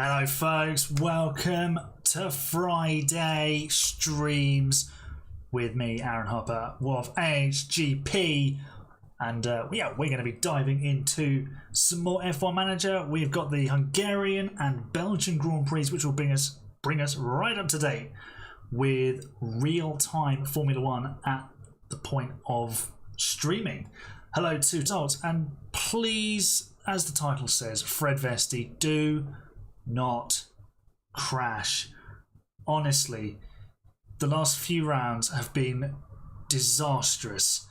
Hello folks, welcome to Friday streams with me, Aaron Hopper of AHGP, and we're going to be diving into some more F1 Manager. We've got the Hungarian and Belgian Grand Prix, which will bring us right up to date with real-time Formula One at the point of streaming. Hello to results, and please, as the title says, Fred Vesti, do not crash. Honestly, the last few rounds have been disastrous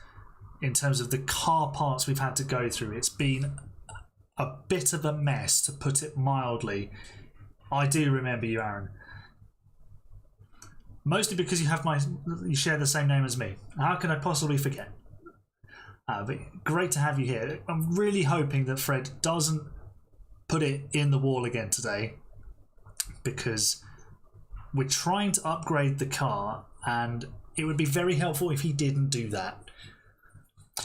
in terms of the car parts we've had to go through. It's been a bit of a mess, to put it mildly. I do remember you, Aaron. Mostly because you share the same name as me. How can I possibly forget? But great to have you here. I'm really hoping that Fred doesn't put it in the wall again today, because we're trying to upgrade the car and it would be very helpful if he didn't do that.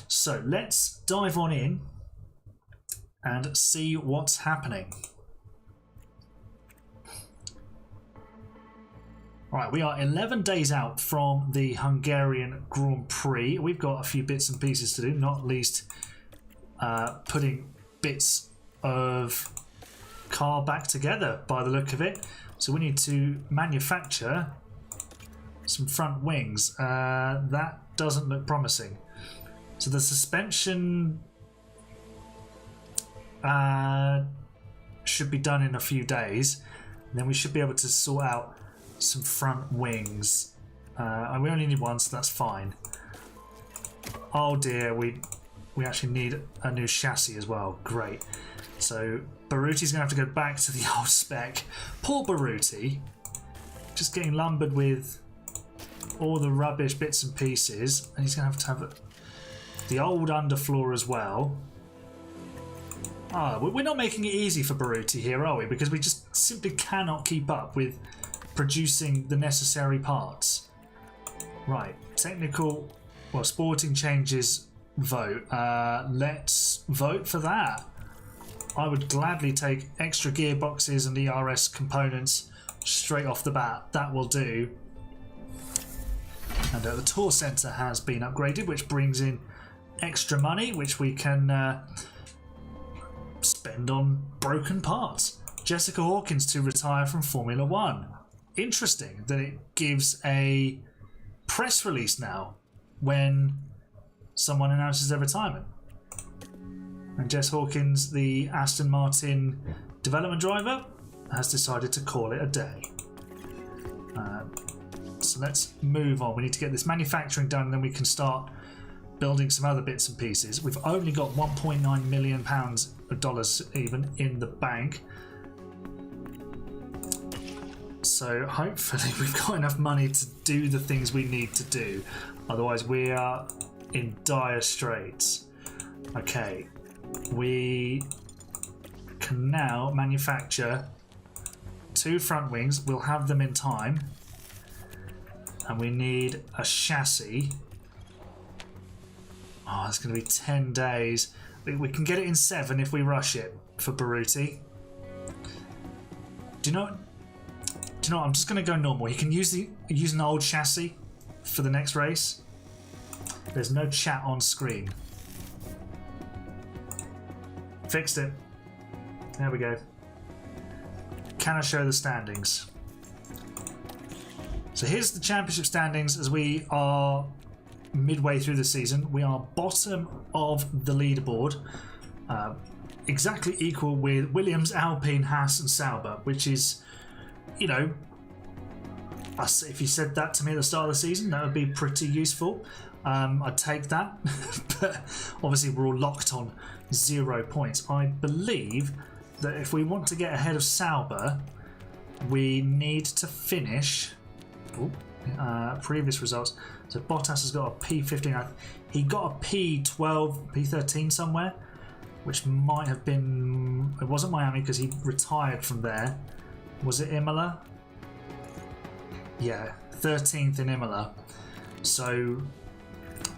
So let's dive on in and see what's happening. Right, we are 11 days out from the Hungarian Grand Prix. We've got a few bits and pieces to do, not least putting bits of car back together by the look of it. So we need to manufacture some front wings. That doesn't look promising. So the suspension should be done in a few days, and then we should be able to sort out some front wings. And we only need one, so that's fine. Oh dear, we actually need a new chassis as well. Great. So Baruti's going to have to go back to the old spec. Poor Baruti, just getting lumbered with all the rubbish bits and pieces, and he's going to have the old underfloor as well. We're not making it easy for Baruti here, are we? Because we just simply cannot keep up with producing the necessary parts. Right, sporting changes vote. Let's vote for that. I would gladly take extra gearboxes and ERS components straight off the bat. That will do. And the tour centre has been upgraded, which brings in extra money, which we can spend on broken parts. Jessica Hawkins to retire from Formula One. Interesting that it gives a press release now when someone announces their retirement. And Jess Hawkins, the Aston Martin development driver, has decided to call it a day. So let's move on. We need to get this manufacturing done, and then we can start building some other bits and pieces. We've only got £1.9 million even in the bank. So hopefully we've got enough money to do the things we need to do. Otherwise we are in dire straits. Okay, we can now manufacture 2 front wings. We'll have them in time. And we need a chassis. Oh, it's going to be 10 days. We can get it in 7 if we rush it for Baruti. Do you know what? I'm just going to go normal. He can use an old chassis for the next race. There's no chat on screen. Fixed it. There we go. Can I show the standings? So here's the championship standings as we are midway through the season. We are bottom of the leaderboard, exactly equal with Williams, Alpine, Haas and Sauber, which is, you know, if you said that to me at the start of the season, that would be pretty useful. I'd take that. But obviously we're all locked on 0 points. I believe that if we want to get ahead of Sauber, we need to finish previous results. So Bottas has got a P15. He got a P12, P13 somewhere, which might have been... It wasn't Miami because he retired from there. Was it Imola? Yeah, 13th in Imola. So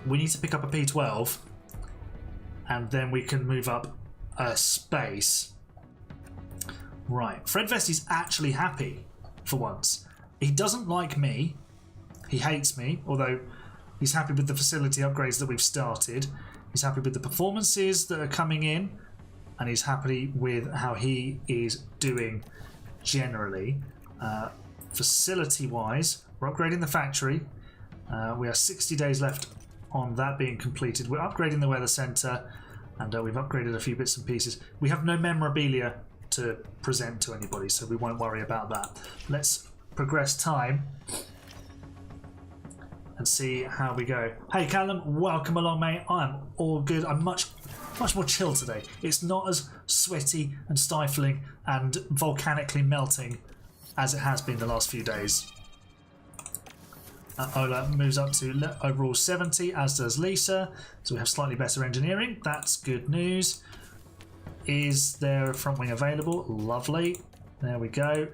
we need to pick up a P12 and then we can move up a space. Right, Fred Vesti's actually happy for once. He doesn't like me. He hates me, although he's happy with the facility upgrades that we've started. He's happy with the performances that are coming in, and he's happy with how he is doing generally. Facility-wise, we're upgrading the factory. We have 60 days left on that being completed. We're upgrading the weather centre, and we've upgraded a few bits and pieces. We have no memorabilia to present to anybody, so we won't worry about that. Let's progress time and see how we go. Hey Callum, welcome along, mate. I'm all good. I'm much more chill today. It's not as sweaty and stifling and volcanically melting as it has been the last few days. Ola moves up to overall 70, as does Lisa. So we have slightly better engineering. That's good news. Is there a front wing available? Lovely. There we go.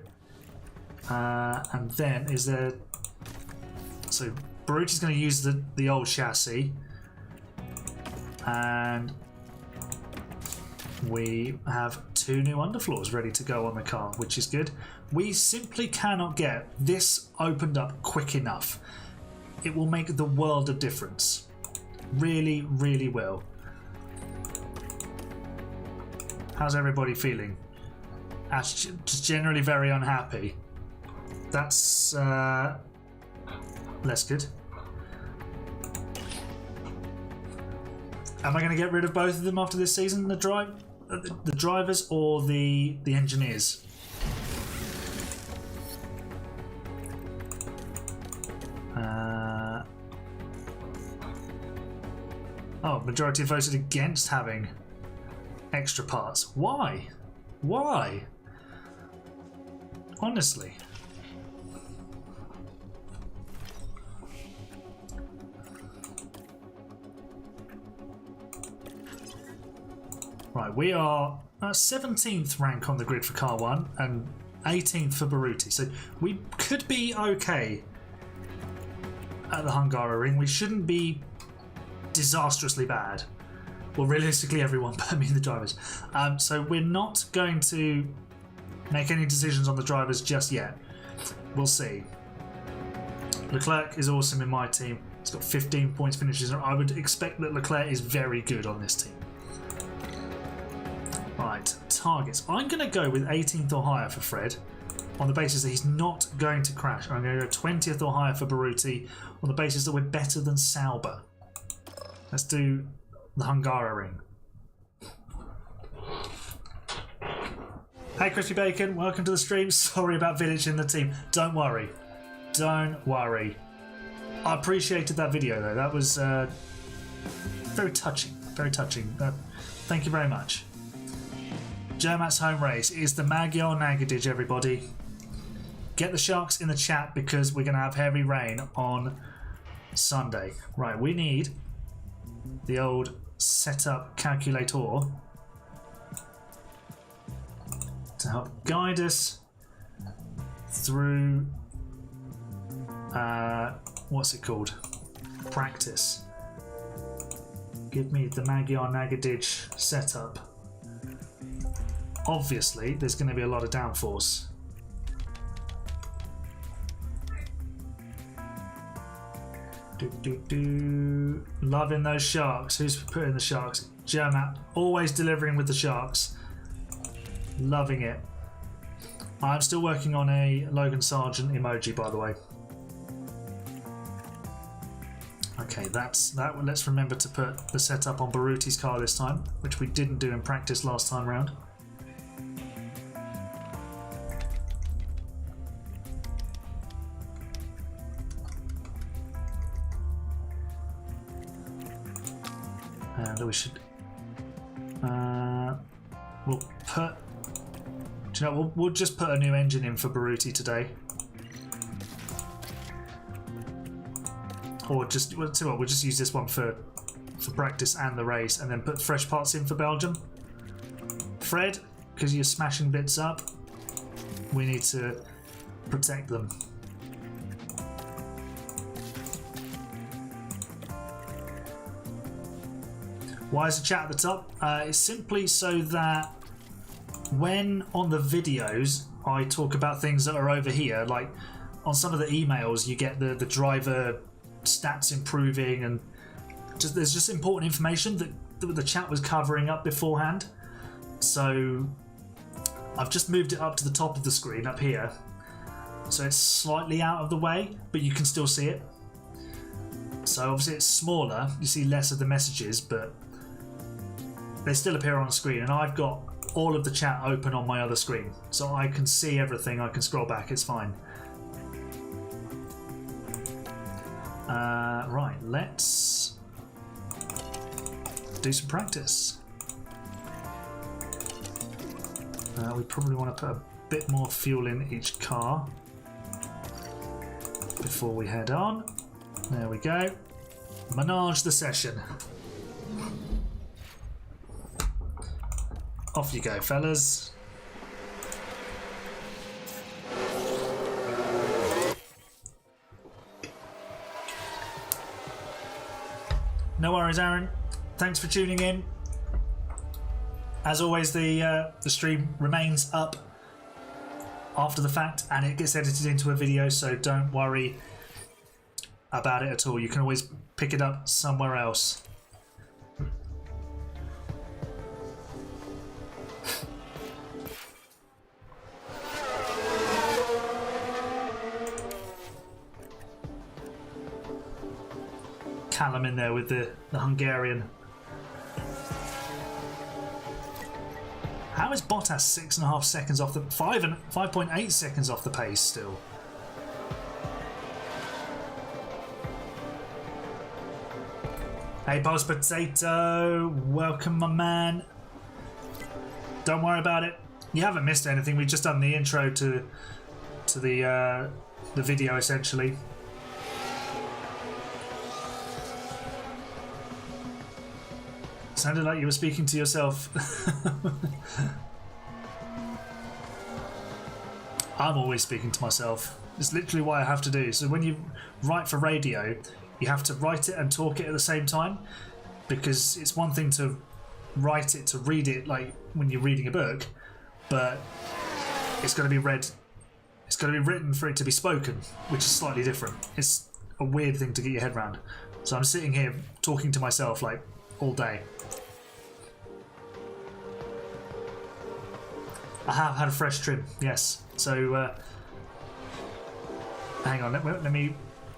And then is there... So Baruti's going to use the old chassis. And we have 2 new underfloors ready to go on the car, which is good. We simply cannot get this opened up quick enough. It will make the world of difference. Really, really will. How's everybody feeling? Just generally very unhappy. That's less good. Am I going to get rid of both of them after this season? The drivers or the engineers? Oh, majority voted against having extra parts. Why? Why? Honestly. Right, we are 17th rank on the grid for Car 1 and 18th for Baruti. So we could be okay at the Hungaroring. We shouldn't be disastrously bad. Well, realistically, everyone but me and the drivers. So we're not going to make any decisions on the drivers just yet. We'll see. Leclerc is awesome in my team. He's got 15 points finishes. I would expect that Leclerc is very good on this team. Right, targets. I'm going to go with 18th or higher for Fred on the basis that he's not going to crash. I'm going to go 20th or higher for Baruti on the basis that we're better than Sauber. Let's do the Hungaroring. Hey Crispy Bacon, welcome to the stream. Sorry about Village in the team. Don't worry. Don't worry. I appreciated that video though. That was very touching. Very touching. Thank you very much. Jermat's home race is the Magyar Nagadij, everybody. Get the sharks in the chat because we're going to have heavy rain on Sunday. Right, we need the old setup calculator to help guide us through what's it called? Practice. Give me the Magyar Nagadij setup. Obviously, there's going to be a lot of downforce. Loving those sharks. Who's putting the sharks? Jermat, always delivering with the sharks. Loving it. I'm still working on a Logan Sargent emoji, by the way. Okay, that's that. Let's remember to put the setup on Baruti's car this time, which we didn't do in practice last time round. And we should we'll put, do you know, we'll just put a new engine in for Baruti today, or just we'll just use this one for practice and the race, and then put fresh parts in for Belgium. Fred, because you're smashing bits up, we need to protect them. Why is the chat at the top? It's simply so that when on the videos I talk about things that are over here, like on some of the emails you get the driver stats improving, and there's just important information that the chat was covering up beforehand. So I've just moved it up to the top of the screen up here, so it's slightly out of the way, but you can still see it. So obviously it's smaller, you see less of the messages, but they still appear on the screen, and I've got all of the chat open on my other screen, so I can see everything. I can scroll back, it's fine. Right, let's do some practice. We probably want to put a bit more fuel in each car before we head on. There we go. Menage the session. Off you go, fellas. No worries, Aaron. Thanks for tuning in. As always, the stream remains up after the fact, and it gets edited into a video, so don't worry about it at all. You can always pick it up somewhere else. Callum in there with the Hungarian. How is Bottas 6.5 seconds off the 5.8 seconds off the pace still? Hey, Boss Potato, welcome, my man. Don't worry about it. You haven't missed anything. We've just done the intro to the video essentially. Sounded like you were speaking to yourself. I'm always speaking to myself. It's literally what I have to do. So when you write for radio, you have to write it and talk it at the same time, because it's one thing to write it, to read it like when you're reading a book, but it's got to be read. It's got to be written for it to be spoken, which is slightly different. It's a weird thing to get your head around. So I'm sitting here talking to myself like all day. I have had a fresh trim, yes. So hang on, let me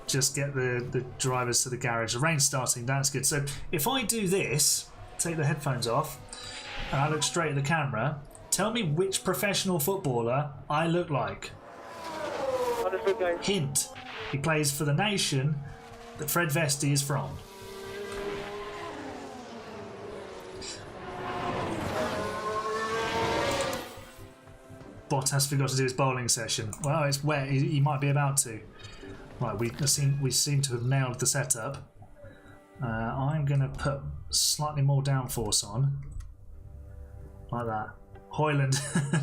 just get the drivers to the garage. The rain's starting, that's good. So if I do this, take the headphones off, and I look straight at the camera, tell me which professional footballer I look like. Hint, he plays for the nation that Fred Vesti is from. Bottas forgot to do his bowling session. Well, it's wet. He might be about to. Right, we seem to have nailed the setup. I'm going to put slightly more downforce on, like that. Hoyland,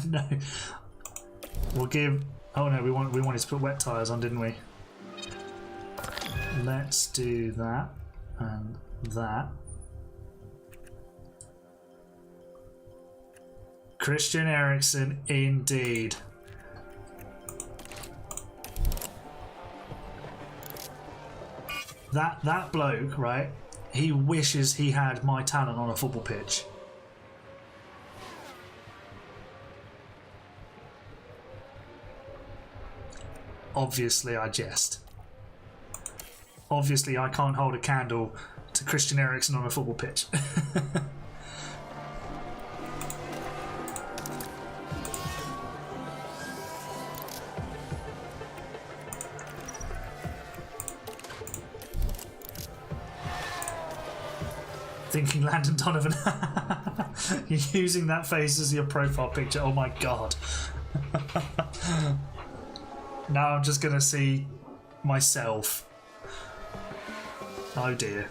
no. We'll give. Oh no, we wanted to put wet tyres on, didn't we? Let's do that and that. Christian Eriksen, indeed. That bloke, right? He wishes he had my talent on a football pitch. Obviously, I jest. Obviously, I can't hold a candle to Christian Eriksen on a football pitch. Thinking Landon Donovan. You're using that face as your profile picture. Oh my god. Now I'm just gonna see myself. Oh dear.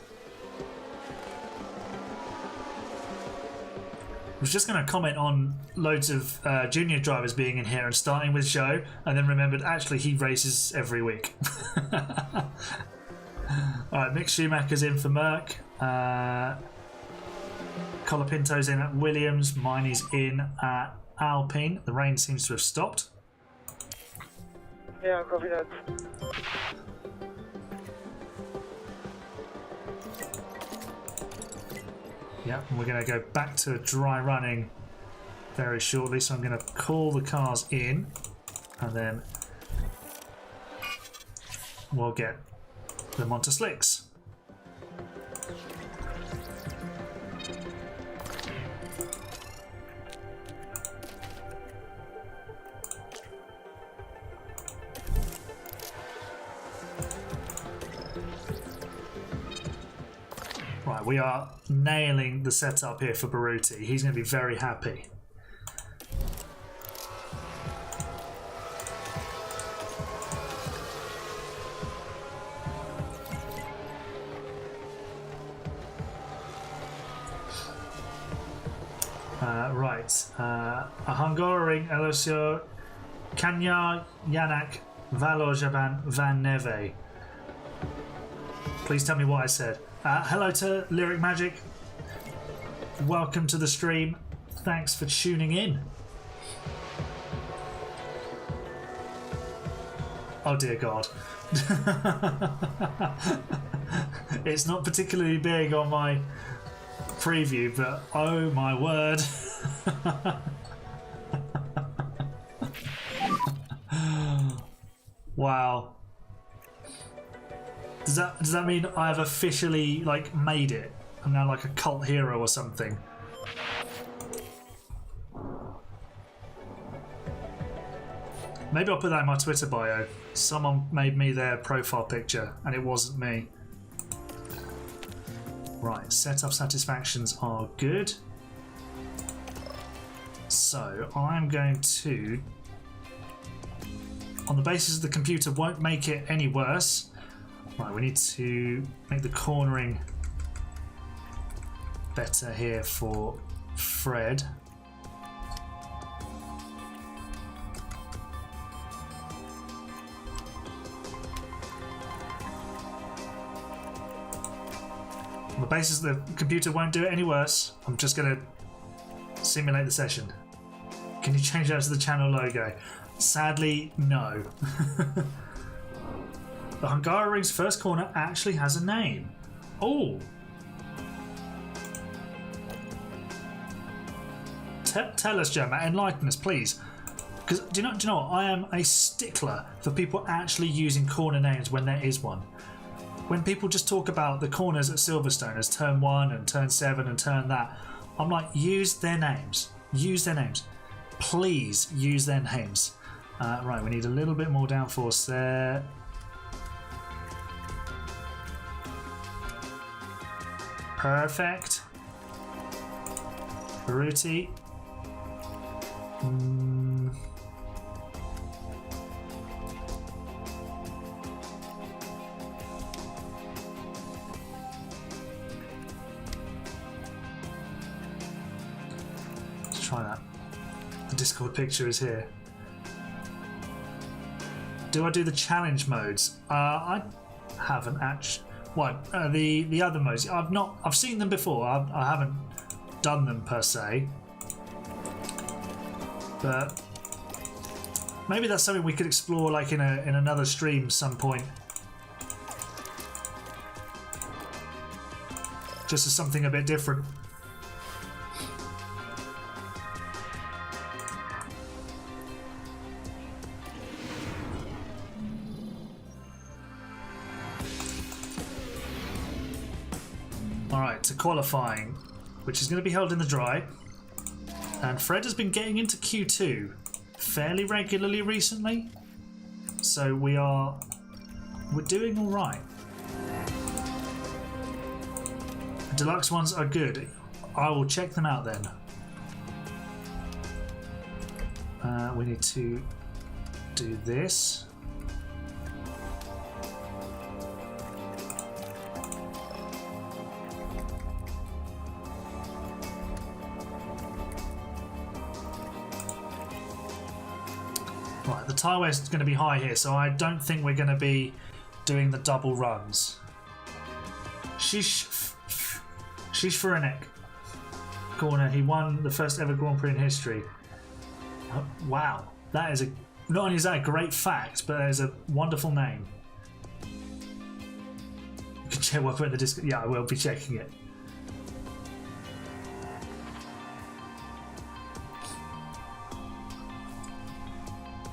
I was just going to comment on loads of junior drivers being in here and starting with Joe, and then remembered actually he races every week. Alright, Mick Schumacher's in for Merck. Colapinto's in at Williams. Miney's in at Alpine. The rain seems to have stopped. Yeah, copy that. Yep, and we're going to go back to dry running very shortly. So I'm going to call the cars in, and then we'll get them onto slicks. Right, we are nailing the setup here for Baruti. He's going to be very happy. A Hungaroring Elosio Kanya Yanak Valojaban Van Neve. Please tell me what I said. Hello to Lyric Magic. Welcome to the stream. Thanks for tuning in. Oh dear God. It's not particularly big on my preview, but oh my word. Wow. Does that mean I have officially like made it? I'm now like a cult hero or something. Maybe I'll put that in my Twitter bio. Someone made me their profile picture and it wasn't me. Right, setup satisfactions are good. So I'm going to, on the basis the computer won't make it any worse. Right, we need to make the cornering better here for Fred. On the basis the computer won't do it any worse, I'm just going to simulate the session. Can you change that to the channel logo? Sadly, no. The Hungaroring's first corner actually has a name. Oh! Tell us, Gemma, enlighten us, please. Because do you know what? I am a stickler for people actually using corner names when there is one. When people just talk about the corners at Silverstone as turn 1 and turn 7 and turn that, I'm like, use their names. Use their names. Please use their names. Right, we need a little bit more downforce there. Perfect. Baruti. Let's try that. The Discord picture is here. Do I do the challenge modes? I haven't actually. What the other modes? I've seen them before. I haven't done them per se, but maybe that's something we could explore, like in another stream some point. Just as something a bit different. Alright, to qualifying, which is going to be held in the dry. And Fred has been getting into Q2 fairly regularly recently. So we're doing alright. The deluxe ones are good. I will check them out then. We need to do this. Right, the tyre wear is going to be high here, so I don't think we're going to be doing the double runs. Sheesh for a neck. Corner, he won the first ever Grand Prix in history. Wow, that is a, not only is that a great fact, but it's a wonderful name. You can check what in the Discord. Yeah, I will be checking it.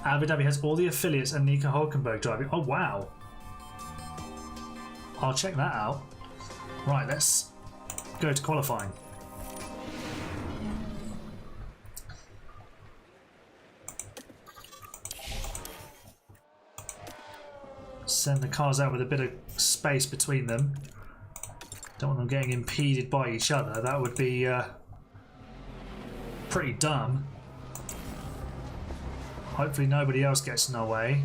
Abu Dhabi has all the affiliates and Nico Hulkenberg driving. Oh wow. I'll check that out. Right, let's go to qualifying. Send the cars out with a bit of space between them. Don't want them getting impeded by each other. That would be pretty dumb. Hopefully nobody else gets in our way.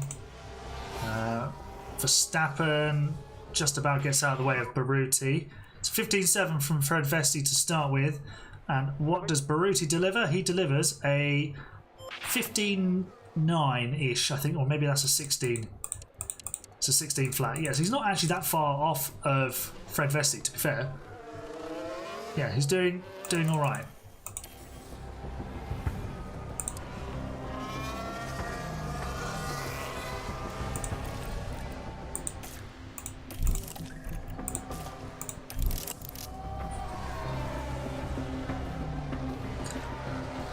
Verstappen just about gets out of the way of Baruti. It's 15.7 from Fred Vesti to start with. And what does Baruti deliver? He delivers a 15.9-ish, I think, or maybe that's a 16. It's a 16 flat. Yes, he's not actually that far off of Fred Vesti, to be fair. Yeah, he's doing all right.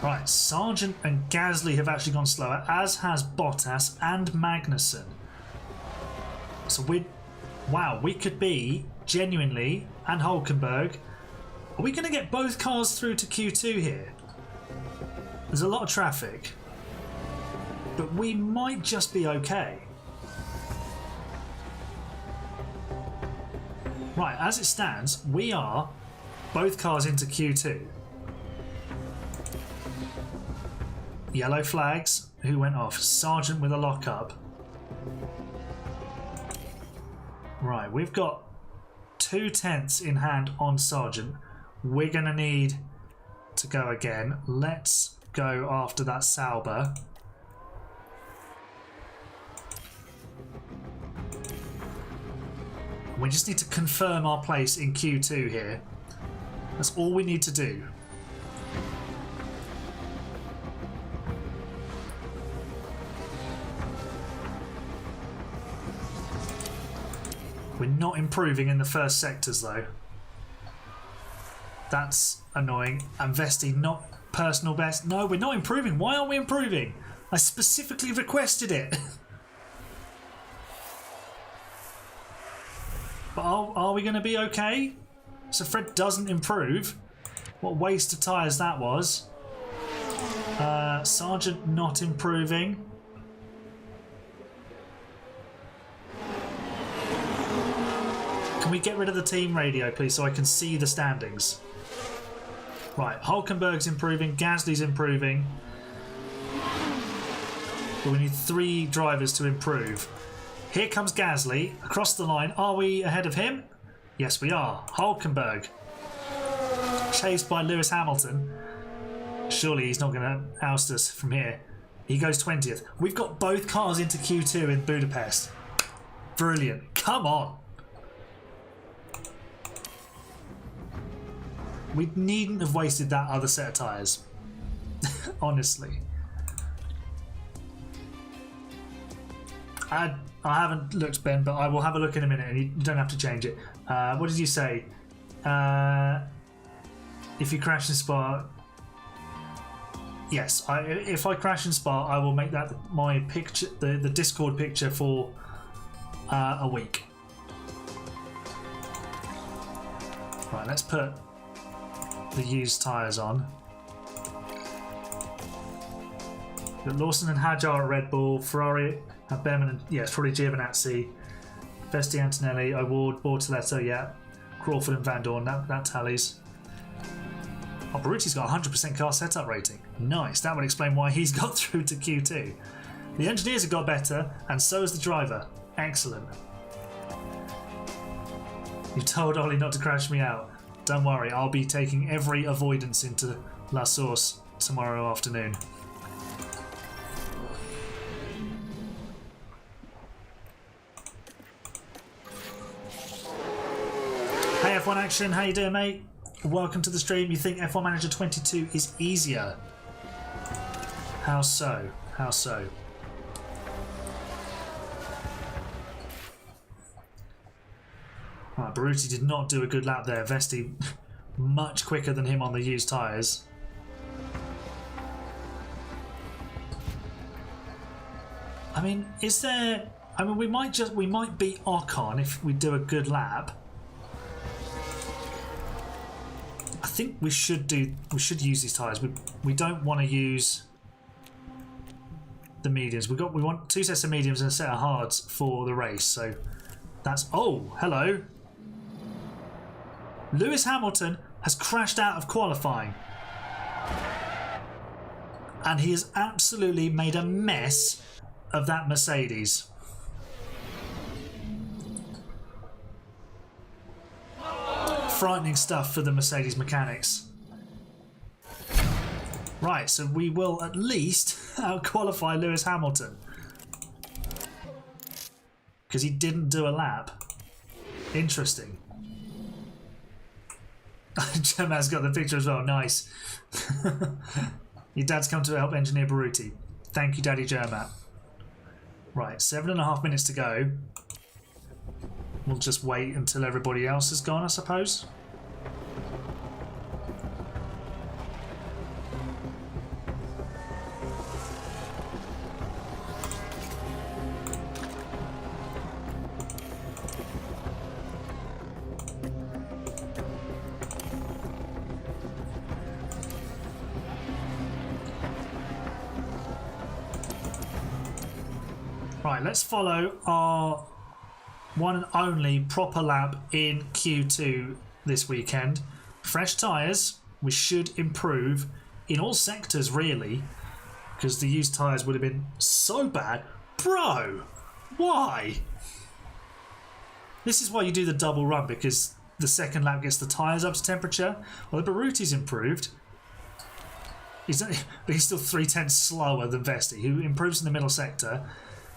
Right, Sargent and Gasly have actually gone slower, as has Bottas and Magnussen. So we could be genuinely, and Hulkenberg. Are we going to get both cars through to Q2 here? There's a lot of traffic, but we might just be okay. Right, as it stands, we are both cars into Q2. Yellow flags. Who went off? Sargent with a lockup. Right, we've got 2 tenths in hand on Sargent. We're going to need to go again. Let's go after that Sauber. We just need to confirm our place in Q2 here. That's all we need to do. We're not improving in the first sectors though. That's annoying. And Vesti not personal best. No, we're not improving. Why aren't we improving? I specifically requested it. But are we going to be okay? So Fred doesn't improve. What a waste of tyres that was. Sargent not improving. Can we get rid of the team radio, please, so I can see the standings? Right, Hulkenberg's improving, Gasly's improving. But we need 3 drivers to improve. Here comes Gasly, across the line. Are we ahead of him? Yes, we are. Hulkenberg, chased by Lewis Hamilton. Surely he's not going to oust us from here. He goes 20th. We've got both cars into Q2 in Budapest. Brilliant. Come on. We needn't have wasted that other set of tyres. Honestly. I haven't looked, Ben, but I will have a look in a minute and you don't have to change it. What did you say? If you crash in Spa... Yes, if I crash in Spa, I will make that my picture, the Discord picture for a week. Right, let's put the used tyres on. Got Lawson and Hadjar at Red Bull, Ferrari at Behrman and yes, probably Giovinazzi, Vesti, Antonelli, O'Ward, Bortoletto, yeah, Crawford and Van Dorn, that tallies. Oh, Baruti's got 100% car setup rating. Nice, that would explain why he's got through to Q2. The engineers have got better, and so has the driver. Excellent. You told Ollie not to crash me out. Don't worry, I'll be taking every avoidance into La Source tomorrow afternoon. Hey F1 Action, how you doing, mate? Welcome to the stream. You think F1 Manager 22 is easier? How so? How so? Right, Baruti did not do a good lap there. Vesti much quicker than him on the used tyres. I mean, is there... I mean, we might beat Ocon if we do a good lap. I think we should use these tyres. We don't want to use the mediums. We want 2 sets of mediums and a set of hards for the race. So that's... Oh, hello. Lewis Hamilton has crashed out of qualifying. And he has absolutely made a mess of that Mercedes. Frightening stuff for the Mercedes mechanics. Right, so we will at least out-qualify Lewis Hamilton. Because he didn't do a lap. Interesting. Gemma's got the picture as well. Nice. Your dad's come to help engineer Baruti. Thank you, Daddy Germat. Right, 7.5 minutes to go. We'll just wait until everybody else is gone, I suppose. Right, let's follow our one and only proper lap in Q2 this weekend. Fresh tyres, we should improve in all sectors really, because the used tyres would have been so bad. Bro, why? This is why you do the double run, because the second lap gets the tyres up to temperature. Well, the Baruti's improved. But he's still 0.3 slower than Vesti, who improves in the middle sector.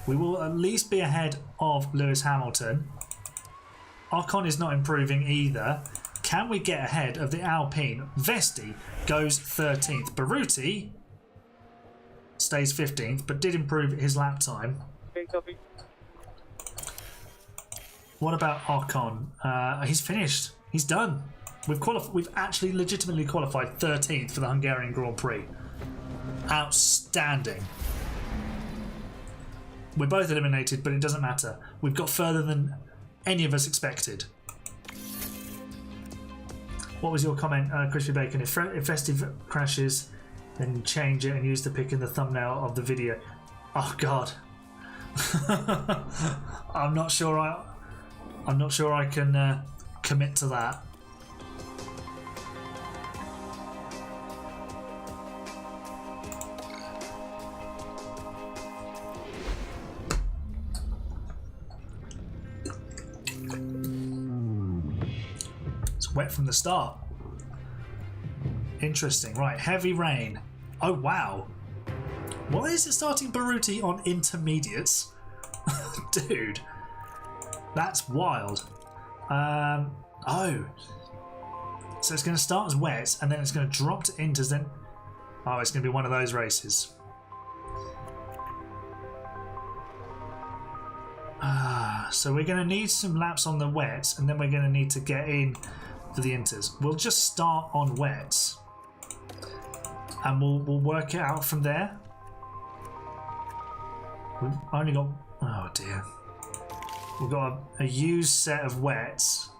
We will at least be ahead of Lewis Hamilton. Ocon is not improving either. Can we get ahead of the Alpine? Vesti goes 13th. Baruti stays 15th, but did improve his lap time. What about Ocon? He's finished. He's done. We've actually legitimately qualified 13th for the Hungarian Grand Prix. Outstanding. We're both eliminated, but it doesn't matter. We've got further than any of us expected. What was your comment, Crispy Bacon? If Festive crashes, then change it and use the pic in the thumbnail of the video. Oh God, I'm not sure I can commit to that. Wet from the start. Interesting. Right, heavy rain. Oh wow. Why is it starting Baruti on intermediates? Dude, that's wild. Oh, so it's going to start as wet and then it's going to drop to inters. Then oh, it's going to be one of those races. So we're going to need some laps on the wets and then we're going to need to get in for the inters. We'll just start on wets and we'll work it out from there. We've only got, oh dear, we've got a used set of wets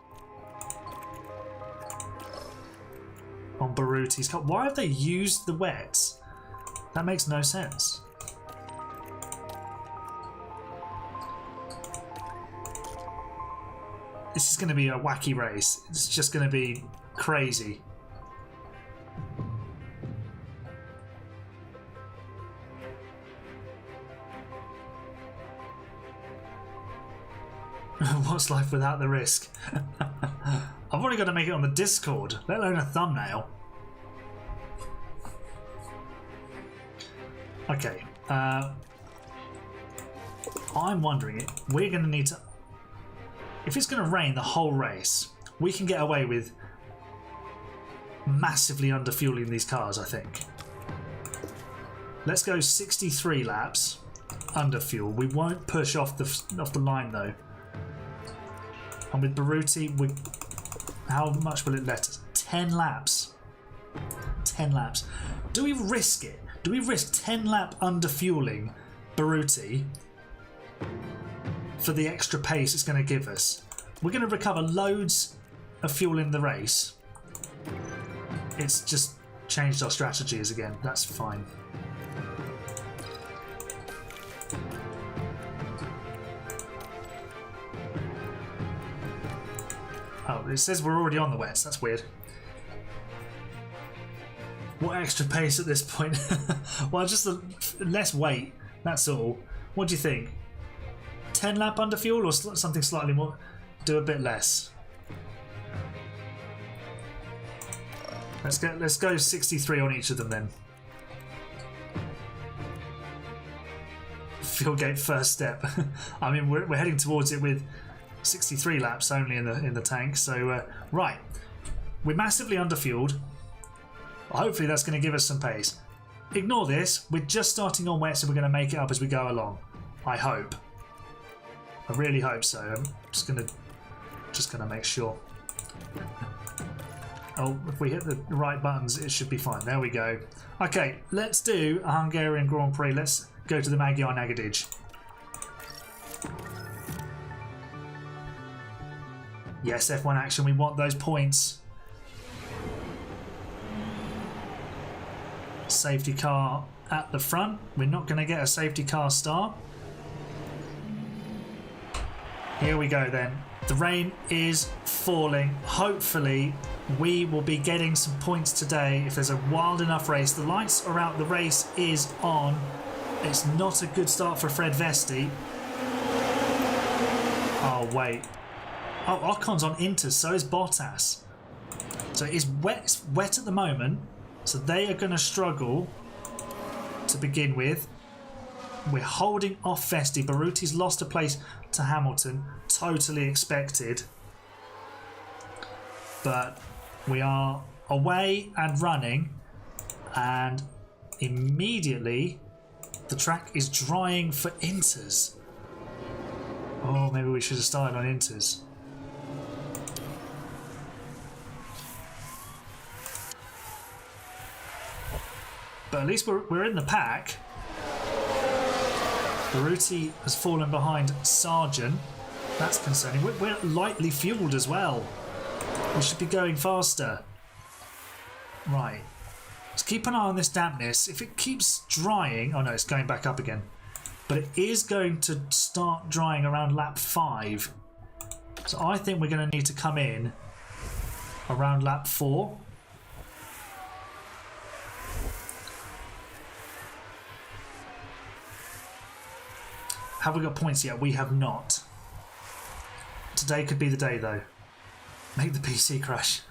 on Baruti's car. Why have they used the wets? That makes no sense. This is going to be a wacky race. It's just going to be crazy. What's life without the risk? I've only got to make it on the Discord, let alone a thumbnail. Okay. I'm wondering, we're going to need to... If it's going to rain the whole race, we can get away with massively underfueling these cars, I think. Let's go 63 laps under fuel. We won't push off the line though. And with Baruti, how much will it let us? 10 laps. 10 laps. Do we risk it? Do we risk 10 lap under fueling Baruti for the extra pace it's going to give us? We're going to recover loads of fuel in the race. It's just changed our strategies again. That's fine. Oh, it says we're already on the wets. That's weird. What extra pace at this point? Well, just less weight. That's all. What do you think? 10 lap under fuel or something slightly more? Do a bit less. Let's go 63 on each of them then. Fuel gate first step. I mean, we're heading towards it with 63 laps only in the tank. So right, we're massively underfueled. Hopefully that's going to give us some pace. Ignore this. We're just starting on wet, so we're going to make it up as we go along. I hope. I really hope so. I'm just gonna make sure. Oh, if we hit the right buttons, it should be fine. There we go. Okay, let's do a Hungarian Grand Prix. Let's go to the Magyar Negyedíj. Yes, F1 action. We want those points. Safety car at the front. We're not going to get a safety car start. Here we go then. The rain is falling. Hopefully we will be getting some points today if there's a wild enough race. The lights are out. The race is on. It's not a good start for Fred Vesti. Oh, wait. Oh, Ocon's on Inters. So is Bottas. So it's wet at the moment. So they are going to struggle to begin with. We're holding off Vesti. Baruti's lost a place to Hamilton. Totally expected. But we are away and running. And immediately the track is drying for Inters. Oh, maybe we should have started on Inters. But at least we're in the pack. Baruti has fallen behind Sargent. That's concerning. We're lightly fueled as well. We should be going faster. Right. Let's keep an eye on this dampness. If it keeps drying... Oh no, it's going back up again. But it is going to start drying around lap 5. So I think we're going to need to come in around lap 4. Have we got points yet? We have not. Today could be the day though. Make the PC crash.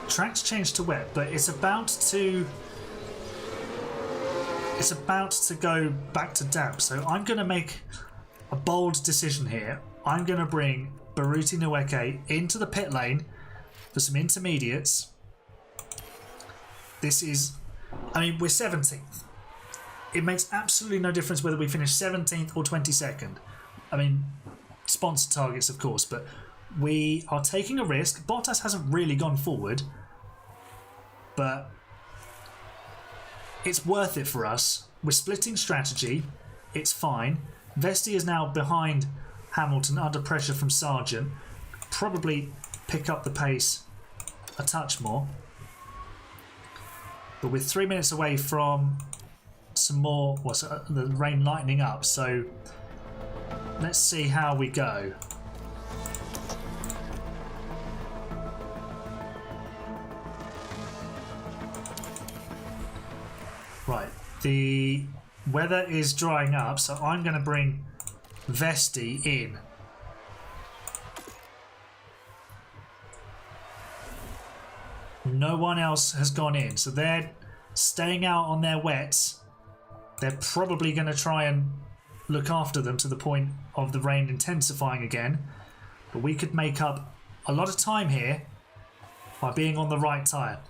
Track's changed to wet, but it's about to go back to damp. So I'm going to make a bold decision here. I'm going to bring Baruti Nweke into the pit lane for some intermediates. This is, I mean, we're 17th. It makes absolutely no difference whether we finish 17th or 22nd. I mean, sponsor targets, of course, but we are taking a risk. Bottas hasn't really gone forward, but it's worth it for us. We're splitting strategy. It's fine. Vesti is now behind Hamilton under pressure from Sargent. Probably pick up the pace a touch more. But we're 3 minutes away from some more, the rain lightening up. So let's see how we go. Right, the weather is drying up, so I'm going to bring Vesti in. No one else has gone in, so they're staying out on their wets. They're probably going to try and look after them to the point of the rain intensifying again. But we could make up a lot of time here by being on the right tyre.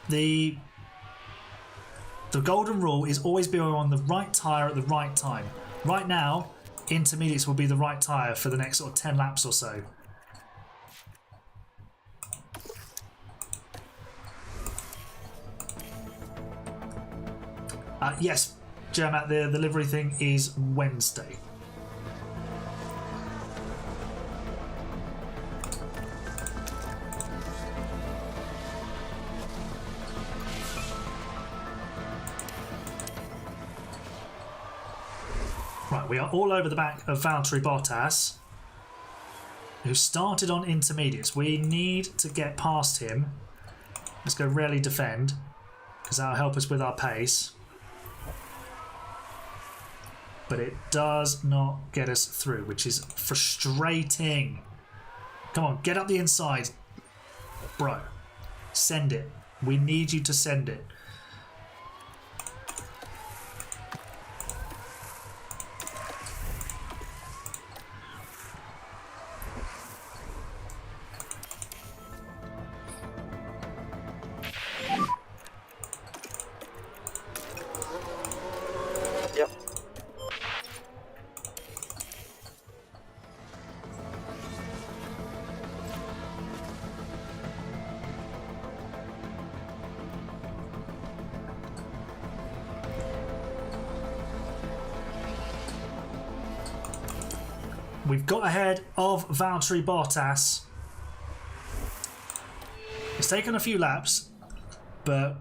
The golden rule is always be on the right tyre at the right time. Right now, intermediates will be the right tyre for the next sort of 10 laps or so. Yes, Jermat, the livery thing is Wednesday. Right, we are all over the back of Valtteri Bottas, who started on intermediates. We need to get past him. Let's go rarely defend, because that'll help us with our pace. But it does not get us through, which is frustrating. Come on, get up the inside. Bro, send it. We need you to send it. We've got ahead of Valtteri Bottas. It's taken a few laps, but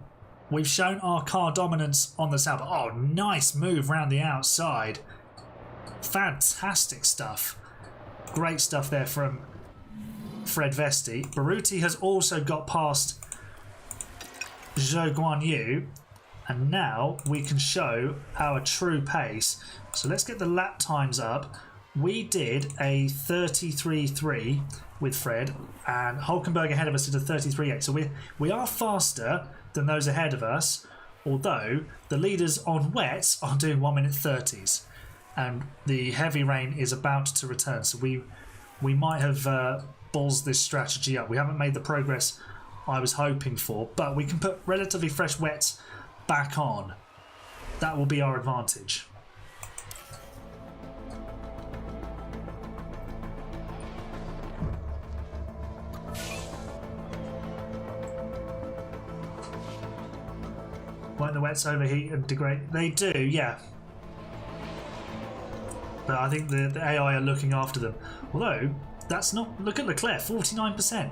we've shown our car dominance on the south. Oh, nice move round the outside. Fantastic stuff. Great stuff there from Fred Vesti. Baruti has also got past Zhou Guanyu, and now we can show our true pace. So let's get the lap times up. We did a 33.3 with Fred, and Hulkenberg ahead of us did a 33.8. So we are faster than those ahead of us, although the leaders on wets are doing 1 minute 30s, and the heavy rain is about to return. So we might have balls this strategy up. We haven't made the progress I was hoping for, but we can put relatively fresh wets back on. That will be our advantage. Won't the wets overheat and degrade? They do, yeah. But I think the AI are looking after them. Although, that's not... Look at Leclerc, 49%.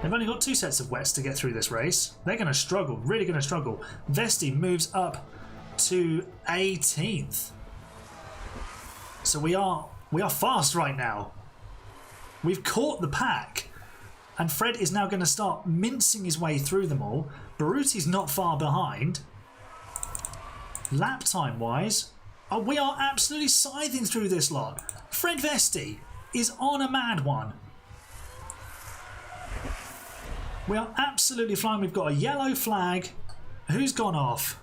They've only got 2 sets of wets to get through this race. They're going to struggle, really going to struggle. Vesti moves up to 18th. So we are fast right now. We've caught the pack. And Fred is now going to start mincing his way through them all. Baruti's not far behind. Lap time wise, we are absolutely scything through this lot. Fred Vesti is on a mad one. We are absolutely flying. We've got a yellow flag. Who's gone off?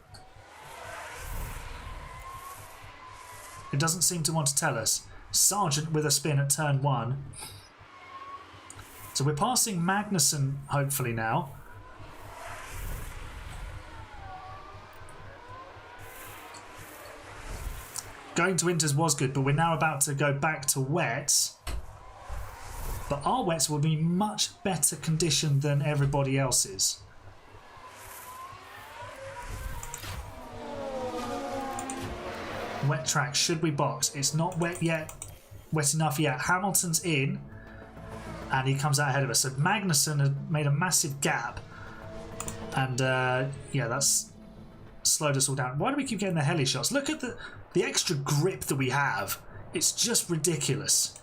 It doesn't seem to want to tell us. Sargent with a spin at turn 1. So we're passing Magnussen, hopefully, now. Going to Inters was good, but we're now about to go back to wets. But our wets will be much better conditioned than everybody else's. Wet track, should we box? It's not wet yet, wet enough yet. Hamilton's in. And he comes out ahead of us. So Magnussen had made a massive gap. And yeah, that's slowed us all down. Why do we keep getting the heli shots? Look at the extra grip that we have. It's just ridiculous.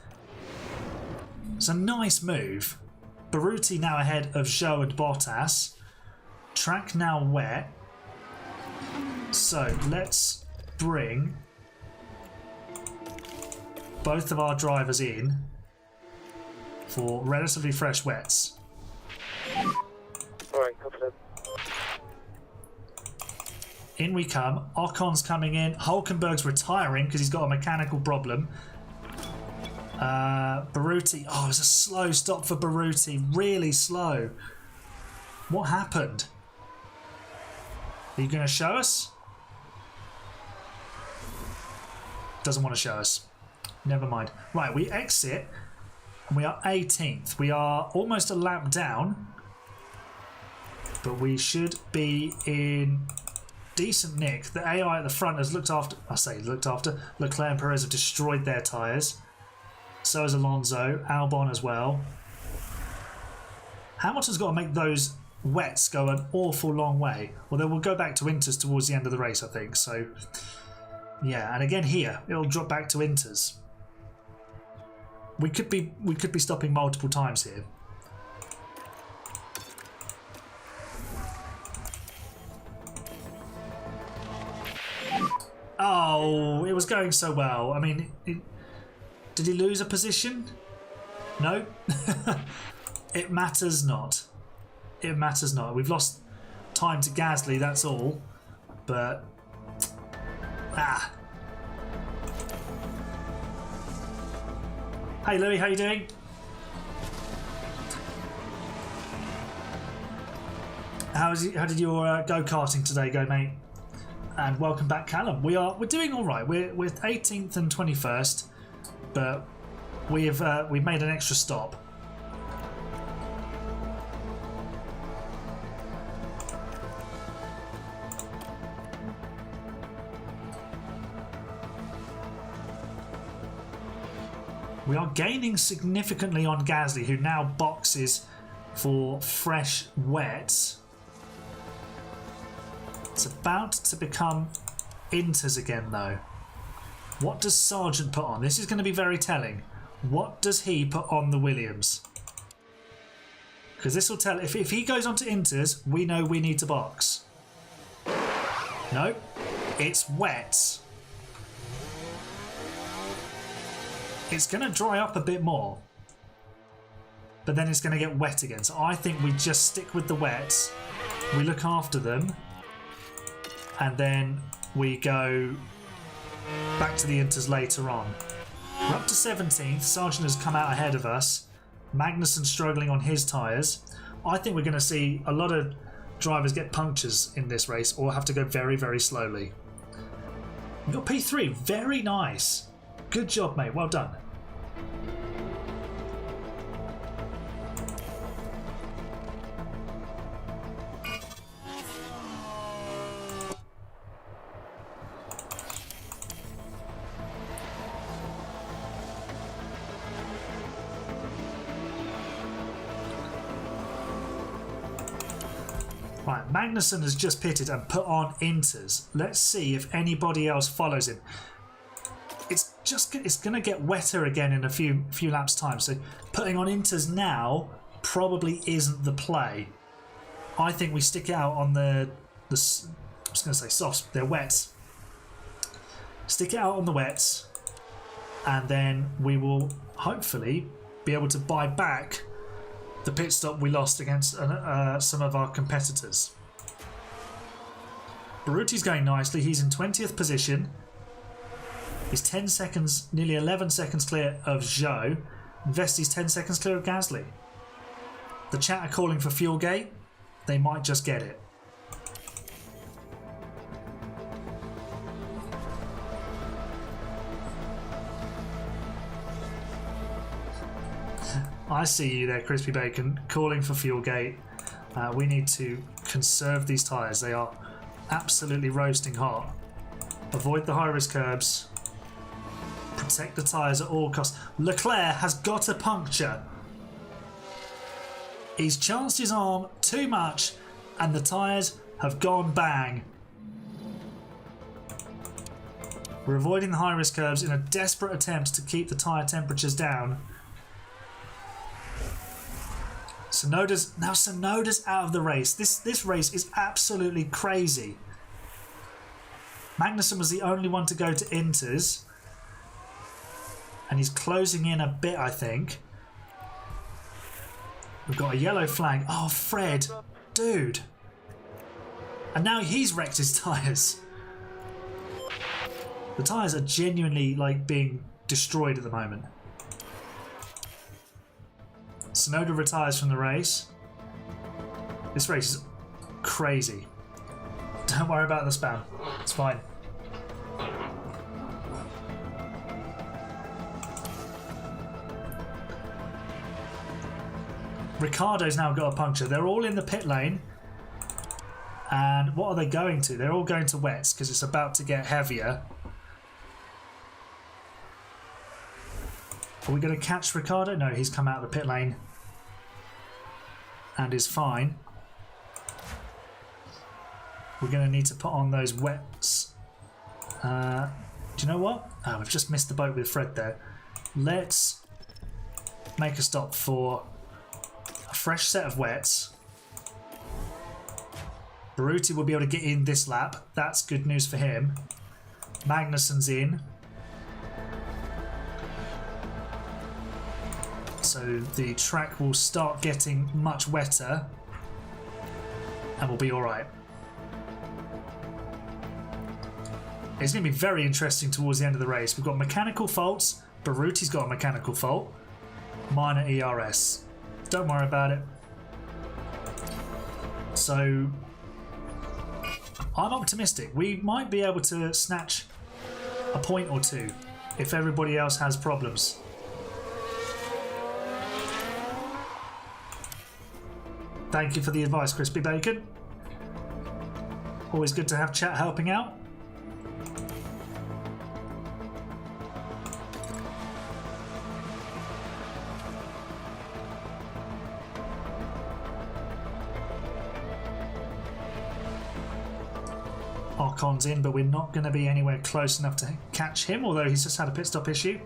It's a nice move. Baruti now ahead of Zhou and Bottas. Track now wet. So let's bring both of our drivers in for relatively fresh wets. Alright, copy that. In we come. Ocon's coming in. Hulkenberg's retiring because he's got a mechanical problem. Baruti. Oh, it's a slow stop for Baruti. Really slow. What happened? Are you going to show us? Doesn't want to show us. Never mind. Right, we exit and we are 18th. We are almost a lap down, but we should be in decent nick. The AI at the front has looked after. I say looked after. Leclerc and Perez have destroyed their tyres. So has Alonso, Albon as well. Hamilton's got to make those wets go an awful long way. Well, they will go back to inters towards the end of the race, I think. So, yeah, and again here it'll drop back to inters. We could be stopping multiple times here. Oh, it was going so well. I mean, did he lose a position? No. It matters not. It matters not. We've lost time to Gasly, that's all. But Hey Louis, how you doing? How did your go-karting today go, mate? And welcome back, Callum. We're doing all right. We're 18th and 21st, but we've made an extra stop. We are gaining significantly on Gasly, who now boxes for fresh wets. It's about to become inters again, though. What does Sargent put on? This is going to be very telling. What does he put on the Williams? Because this will tell. If he goes on to inters, we know we need to box. Nope. It's wets. It's going to dry up a bit more, but then it's going to get wet again. So I think we just stick with the wets, we look after them, and then we go back to the inters later on. We're up to 17th. Sargent has come out ahead of us. Magnussen's struggling on his tyres. I think we're going to see a lot of drivers get punctures in this race or have to go very, very slowly. We've got P3. Very nice. Good job, mate. Well done. Right, Magnussen has just pitted and put on inters. Let's see if anybody else follows him. It's going to get wetter again in a few laps time. So putting on inters now probably isn't the play. I think we stick it out on the I was going to say softs. They're wets. Stick it out on the wets, and then we will hopefully be able to buy back the pit stop we lost against some of our competitors. Baruti's going nicely. He's in 20th position. He's 10 seconds, nearly 11 seconds clear of Zhou. And Vesti's 10 seconds clear of Gasly. The chat are calling for fuel gate. They might just get it. I see you there, Crispy Bacon, calling for fuel gate. We need to conserve these tyres. They are absolutely roasting hot. Avoid the high-risk curbs. Protect the tyres at all costs. Leclerc has got a puncture. He's chanced his arm too much and the tyres have gone bang. We're avoiding the high-risk curves in a desperate attempt to keep the tyre temperatures down. Sonoda's out of the race. This race is absolutely crazy. Magnussen was the only one to go to inters. And he's closing in a bit, I think. We've got a yellow flag. Oh, Fred. Dude. And now he's wrecked his tyres. The tyres are genuinely, like, being destroyed at the moment. Tsunoda retires from the race. This race is crazy. Don't worry about the spam. It's fine. Ricardo's now got a puncture. They're all in the pit lane. And what are they going to? They're all going to wets because it's about to get heavier. Are we going to catch Ricardo? No, he's come out of the pit lane and is fine. We're going to need to put on those wets. Do you know what? Oh, we've just missed the boat with Fred there. Let's make a stop for a fresh set of wets. Baruti will be able to get in this lap. That's good news for him. Magnussen's in. So the track will start getting much wetter and we'll be alright. It's going to be very interesting towards the end of the race. We've got mechanical faults. Baruti's got a mechanical fault. Minor ERS. Don't worry about it. So I'm optimistic. We might be able to snatch a point or two if everybody else has problems. Thank you for the advice, Crispy Bacon. Always good to have chat helping out. Arcon's in, but we're not going to be anywhere close enough to catch him, although he's just had a pit stop issue.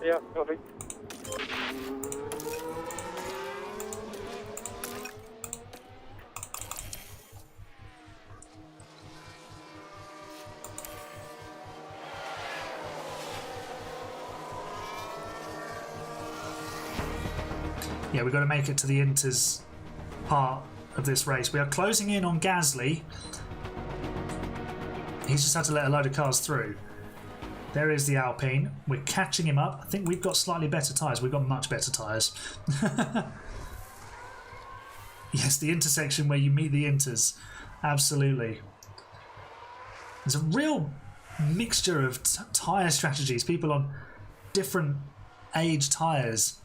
Yeah, copy. Yeah, we've got to make it to the Inters part of this race. We are closing in on Gasly. He's just had to let a load of cars through. There is the Alpine. We're catching him up. I think we've got slightly better tyres. We've got much better tyres. Yes, the intersection where you meet the Inters. Absolutely. There's a real mixture of tyre strategies. People on different age tyres.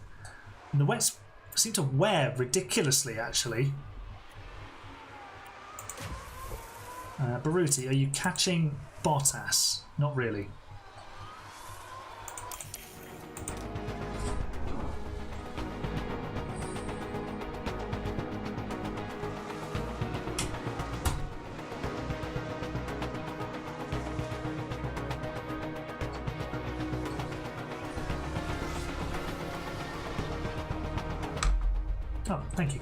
And the wets seem to wear ridiculously, actually. Baruti, are you catching Bottas? Not really. Oh, thank you.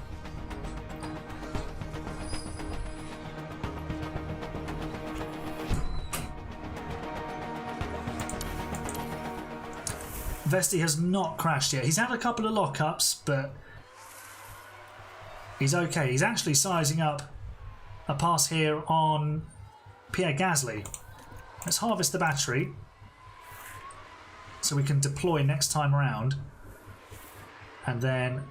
Vesti has not crashed yet. He's had a couple of lockups, but he's okay. He's actually sizing up a pass here on Pierre Gasly. Let's harvest the battery so we can deploy next time around and then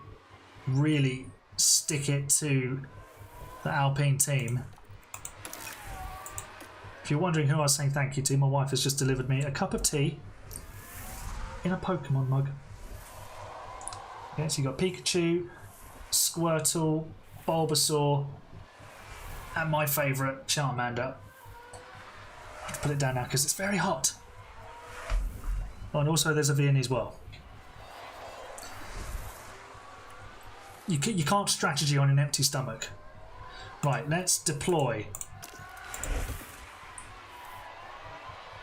really stick it to the Alpine team. If you're wondering who I was saying thank you to, my wife has just delivered me a cup of tea in a Pokemon mug. Yeah, so you've got Pikachu, Squirtle, Bulbasaur, and my favourite, Charmander. I have to put it down now because it's very hot. Oh, and also there's a Viennese well. You can't strategy on an empty stomach. Right, let's deploy.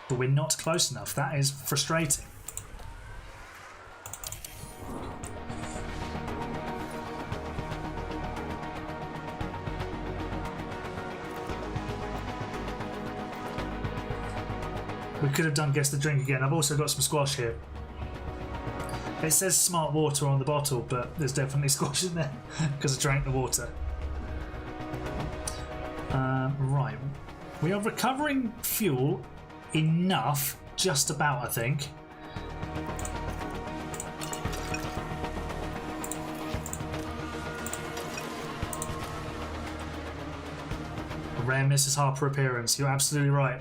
But we're not close enough. That is frustrating. We could have done guess the drink again. I've also got some squash here. It says smart water on the bottle, but there's definitely squash in there because I drank the water. Right. We are recovering fuel enough, just about, I think. A rare Mrs. Harper appearance. You're absolutely right.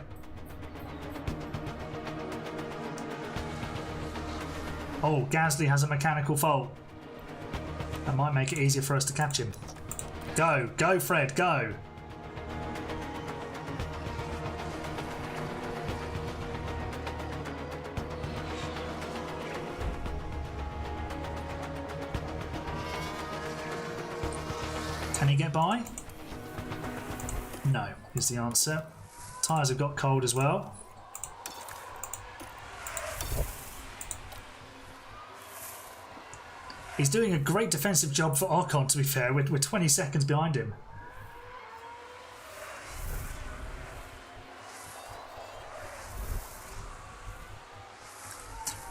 Oh, Gasly has a mechanical fault. That might make it easier for us to catch him. Go, go Fred, go! Can he get by? No, is the answer. Tyres have got cold as well. He's doing a great defensive job for Ocon, to be fair. We're 20 seconds behind him.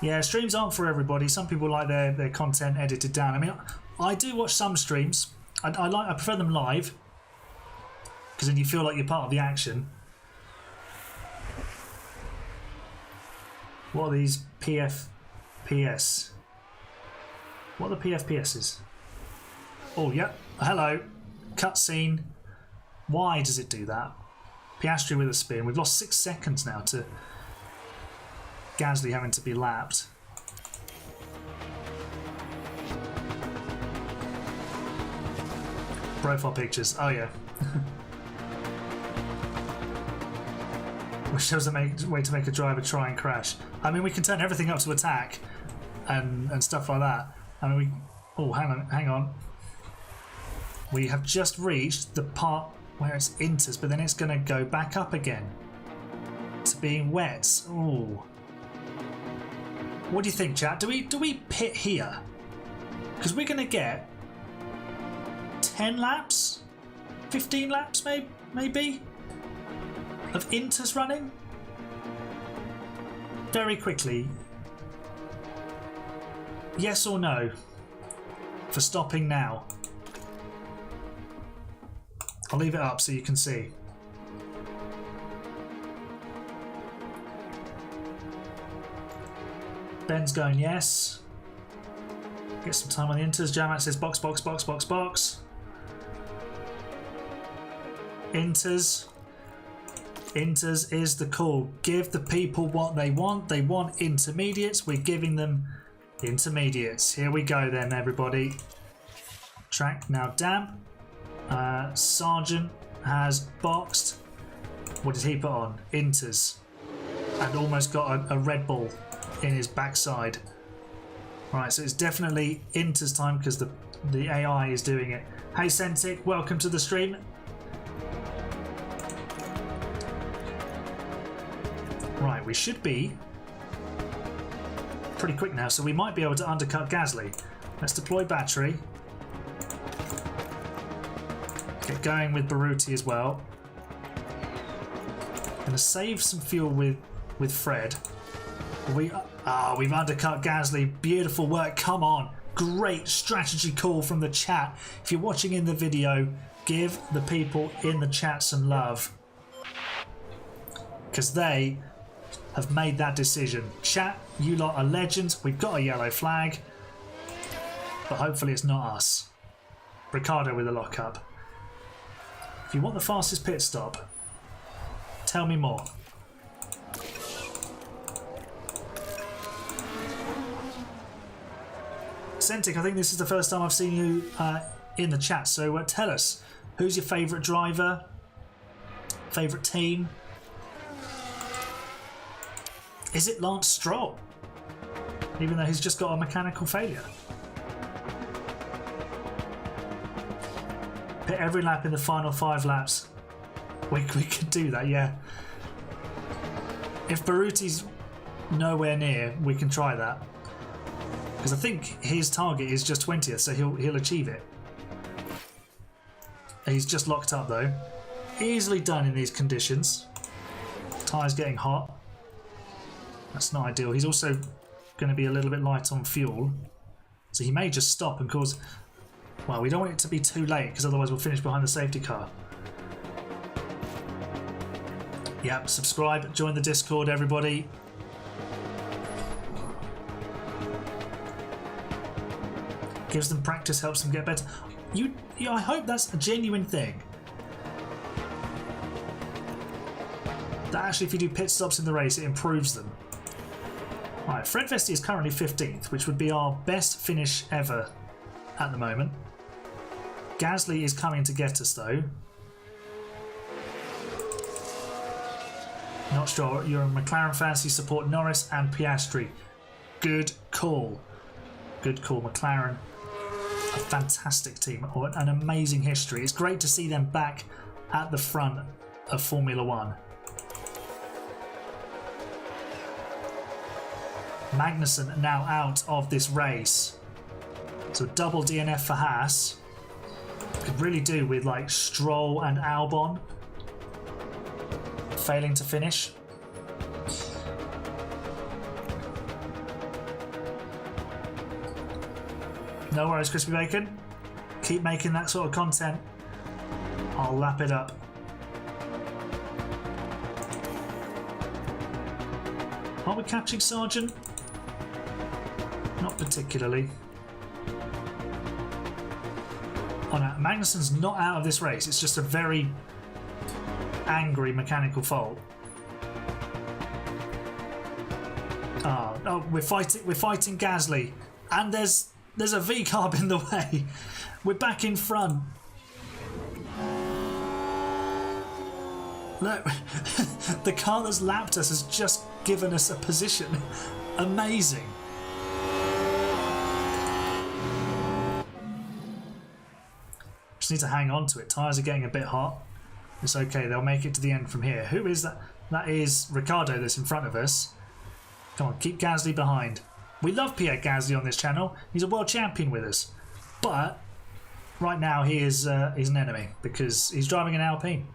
Yeah, streams aren't for everybody. Some people like their content edited down. I mean, I do watch some streams. I prefer them live, because then you feel like you're part of the action. What are these PFPS? What are the PFPSs? Oh, yep. Hello. Cutscene. Why does it do that? Piastri with a spin. We've lost 6 seconds now to Gasly having to be lapped. Profile pictures. Oh, yeah. Which shows a way to make a driver try and crash. I mean, we can turn everything up to attack and stuff like that. I mean, oh, hang on. We have just reached the part where it's inters, but then it's going to go back up again to being wets. Oh, what do you think, chat? Do we pit here? Because we're going to get 10 laps, 15 laps, maybe of inters running very quickly. Yes or no for stopping now? I'll leave it up so you can see. Ben's going yes. Get some time on the inters. Jamat says box, box, box, box, box. Inters. Inters is the call. Give the people what they want. They want intermediates. We're giving them intermediates. Here we go then, everybody. Track now damp. Sargent has boxed. What did he put on? Inters. And almost got a Red Bull in his backside. Right, so it's definitely Inters time because the AI is doing it. Hey Centric, welcome to the stream. Right, we should be pretty quick now, so we might be able to undercut Gasly. Let's deploy battery. Get going with Baruti as well. Gonna save some fuel with Fred. We've undercut Gasly. Beautiful work. Come on. Great strategy call from the chat. If you're watching in the video, give the people in the chat some love, because they have made that decision. Chat, you lot are legends. We've got a yellow flag, but hopefully it's not us. Ricardo with a lockup. If you want the fastest pit stop, tell me more. Centric, I think this is the first time I've seen you in the chat, so tell us, who's your favourite driver, favourite team? Is it Lance Stroll? Even though he's just got a mechanical failure. Pit every lap in the final 5 laps. We could do that, yeah. If Baruti's nowhere near, we can try that. Because I think his target is just 20th, so he'll achieve it. He's just locked up though. Easily done in these conditions. Tyres getting hot. That's not ideal. He's also going to be a little bit light on fuel. So he may just stop and cause... Well, we don't want it to be too late because otherwise we'll finish behind the safety car. Yep, subscribe, join the Discord, everybody. Gives them practice, helps them get better. I hope that's a genuine thing. That actually, if you do pit stops in the race, it improves them. Right, Fred Vesti is currently 15th, which would be our best finish ever at the moment. Gasly is coming to get us though. Not sure. You're a McLaren fan, so you support Norris and Piastri. Good call. Good call, McLaren. A fantastic team, or an amazing history. It's great to see them back at the front of Formula One. Magnussen now out of this race. So double DNF for Haas. Could really do with like Stroll and Albon failing to finish. No worries, Crispy Bacon. Keep making that sort of content. I'll lap it up. Are we catching Sargent? Not particularly. Oh no, Magnussen's not out of this race. It's just a very angry mechanical fault. Oh, we're fighting Gasly, and there's a V-carb in the way. We're back in front. Look, the car that's lapped us has just given us a position. Amazing. Just need to hang on to it. Tyres are getting a bit hot. It's okay, they'll make it to the end from here. Who is that? That is Ricciardo that's in front of us. Come on, keep Gasly behind. We love Pierre Gasly on this channel. He's a world champion with us. But right now he is he's an enemy because he's driving an Alpine.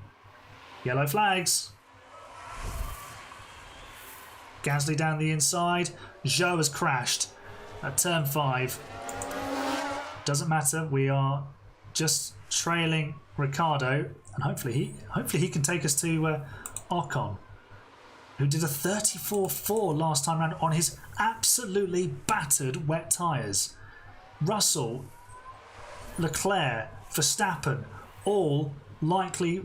Yellow flags. Gasly down the inside. Zhou has crashed at turn 5. Doesn't matter. We are just trailing Ricciardo, and hopefully he can take us to Ocon, who did a 34.4 last time round on his absolutely battered wet tyres. Russell, Leclerc, Verstappen, all likely.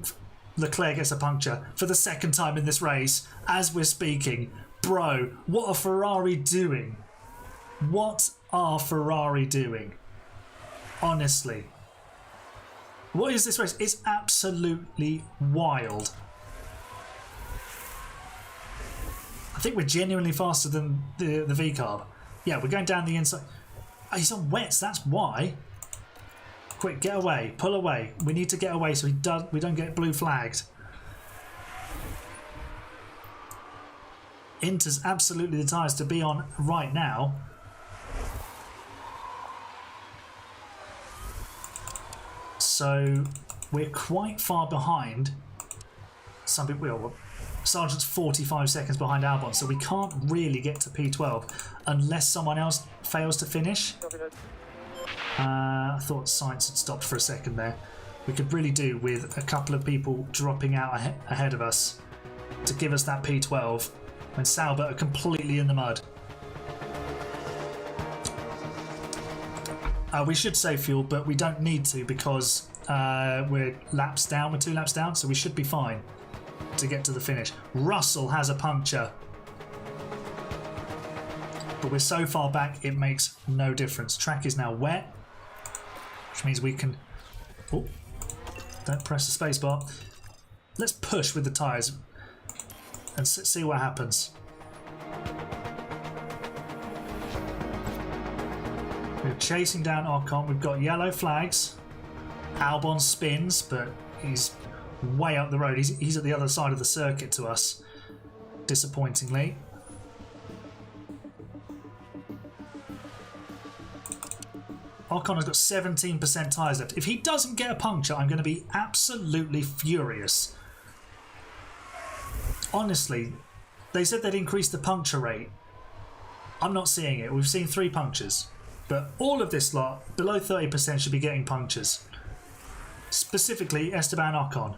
Leclerc gets a puncture for the second time in this race as we're speaking. Bro, what are Ferrari doing? What are Ferrari doing? Honestly. What is this race? It's absolutely wild. I think we're genuinely faster than the V-carb. Yeah, we're going down the inside. Oh, he's on wets, that's why. Quick, get away, pull away. We need to get away so we don't get blue flagged. Inter's absolutely the tyres to be on right now. So we're quite far behind. Some people, Sargent's 45 seconds behind Albon, so we can't really get to P12 unless someone else fails to finish. I thought Sainz had stopped for a second there. We could really do with a couple of people dropping out ahead of us to give us that P12 when Sauber are completely in the mud. We should save fuel, but we don't need to because we're 2 laps down, so we should be fine to get to the finish. Russell has a puncture, but we're so far back it makes no difference. Track is now wet, which means we can... Oh, don't press the spacebar. Let's push with the tyres and see what happens. We're chasing down Ocon. We've got yellow flags. Albon spins, but he's way up the road. He's at the other side of the circuit to us, disappointingly. Ocon's got 17% tyres left. If he doesn't get a puncture, I'm going to be absolutely furious. Honestly, they said they'd increase the puncture rate. I'm not seeing it. We've seen 3 punctures. But all of this lot, below 30%, should be getting punctures. Specifically, Esteban Ocon.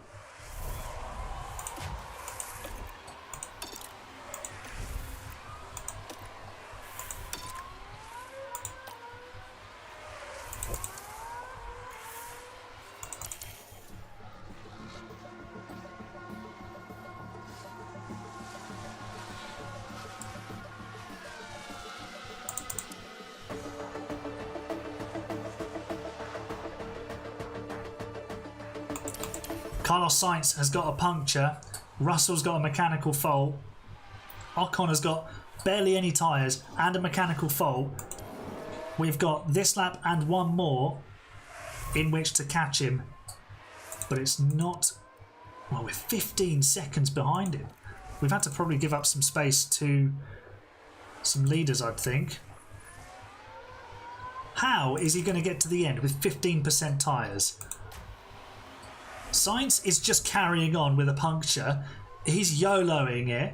Carlos Sainz has got a puncture. Russell's got a mechanical fault. Ocon has got barely any tyres and a mechanical fault. We've got this lap and one more in which to catch him. But it's not... Well, we're 15 seconds behind him. We've had to probably give up some space to some leaders, I'd think. How is he going to get to the end with 15% tyres? Sainz is just carrying on with a puncture. He's YOLOing it.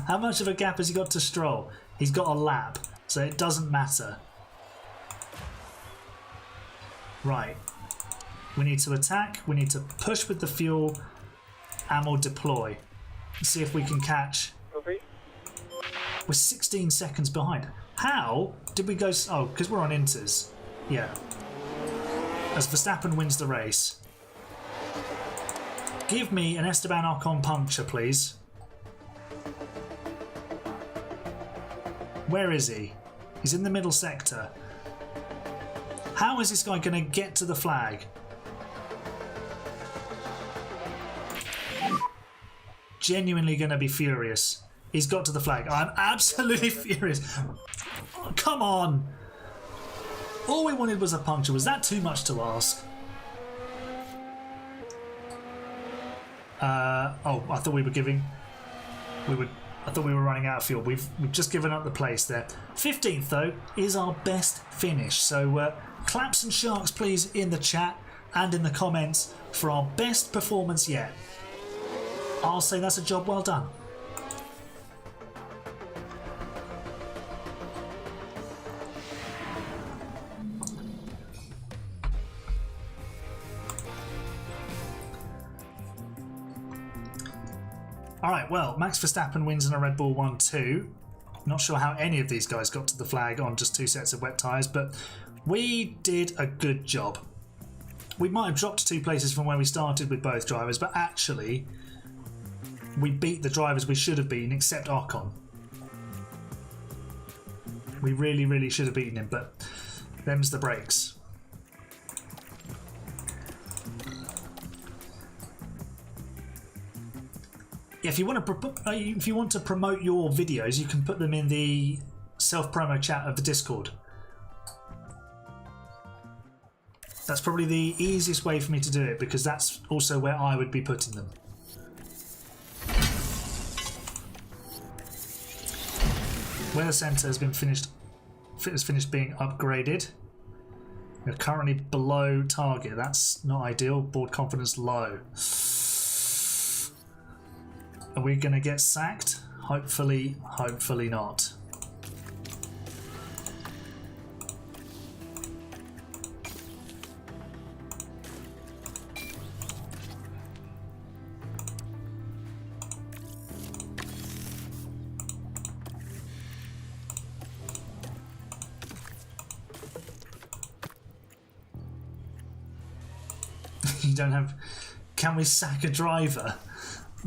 How much of a gap has he got to Stroll? He's got a lap, so it doesn't matter. Right. We need to attack, we need to push with the fuel, and we'll deploy. Let's see if we can catch. We're 16 seconds behind. How did we go... Oh, because we're on inters. Yeah. As Verstappen wins the race. Give me an Esteban Ocon puncture, please. Where is he? He's in the middle sector. How is this guy going to get to the flag? Genuinely going to be furious. He's got to the flag. I'm absolutely furious. Oh, come on. All we wanted was a puncture. Was that too much to ask? Oh, I thought we were giving... I thought we were running out of fuel. We've just given up the place there. 15th, though, is our best finish. So claps and sharks, please, in the chat and in the comments for our best performance yet. I'll say that's a job well done. Alright, well, Max Verstappen wins in a Red Bull 1-2. Not sure how any of these guys got to the flag on just 2 sets of wet tyres, but we did a good job. We might have dropped 2 places from where we started with both drivers, but actually we beat the drivers we should have beaten, except Ocon. We really, really should have beaten him, but them's the breaks. If you want to promote your videos, you can put them in the self-promo chat of the Discord. That's probably the easiest way for me to do it, because that's also where I would be putting them. Weather Centre has finished being upgraded. We're currently below target. That's not ideal. Board confidence low. Are we going to get sacked? Hopefully, hopefully not. You don't have... Can we sack a driver?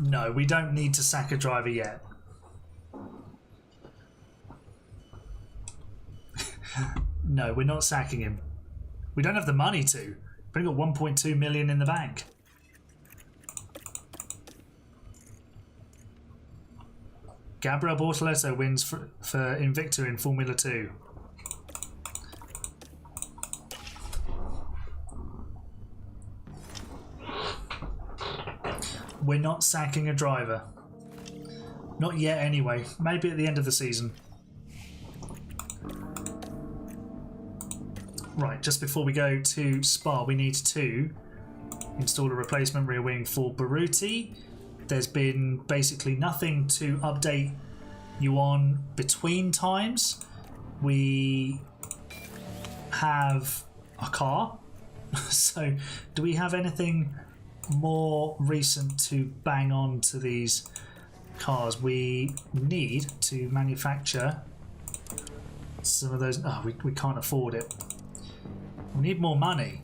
No, we don't need to sack a driver yet. No, we're not sacking him. We don't have the money to. We've only got 1.2 million in the bank. Gabriel Bortoleto wins for Invicta in Formula 2. we're not sacking a driver. Not yet anyway. Maybe at the end of the season. Right, just before we go to Spa, we need to install a replacement rear wing for Baruti. There's been basically nothing to update you on between times. We have a car. So do we have anything more recent to bang on to these cars? We need to manufacture some of those. Oh, we can't afford it. We need more money.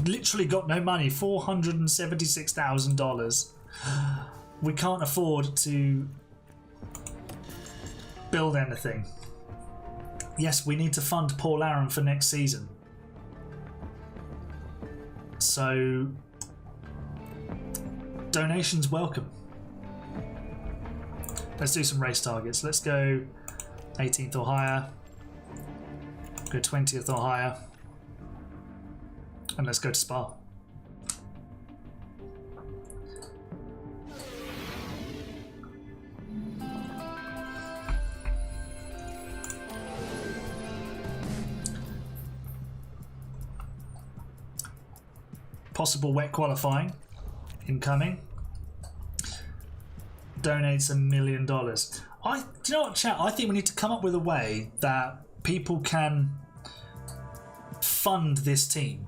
Literally got no money. $476,000. We can't afford to build anything. Yes, we need to fund Paul Aaron for next season. So donations welcome. Let's do some race targets. Let's go 18th or higher. Go 20th or higher. And let's go to Spa. Possible wet qualifying incoming. Donates $1 million. Do you know what, chat? I think we need to come up with a way that people can fund this team.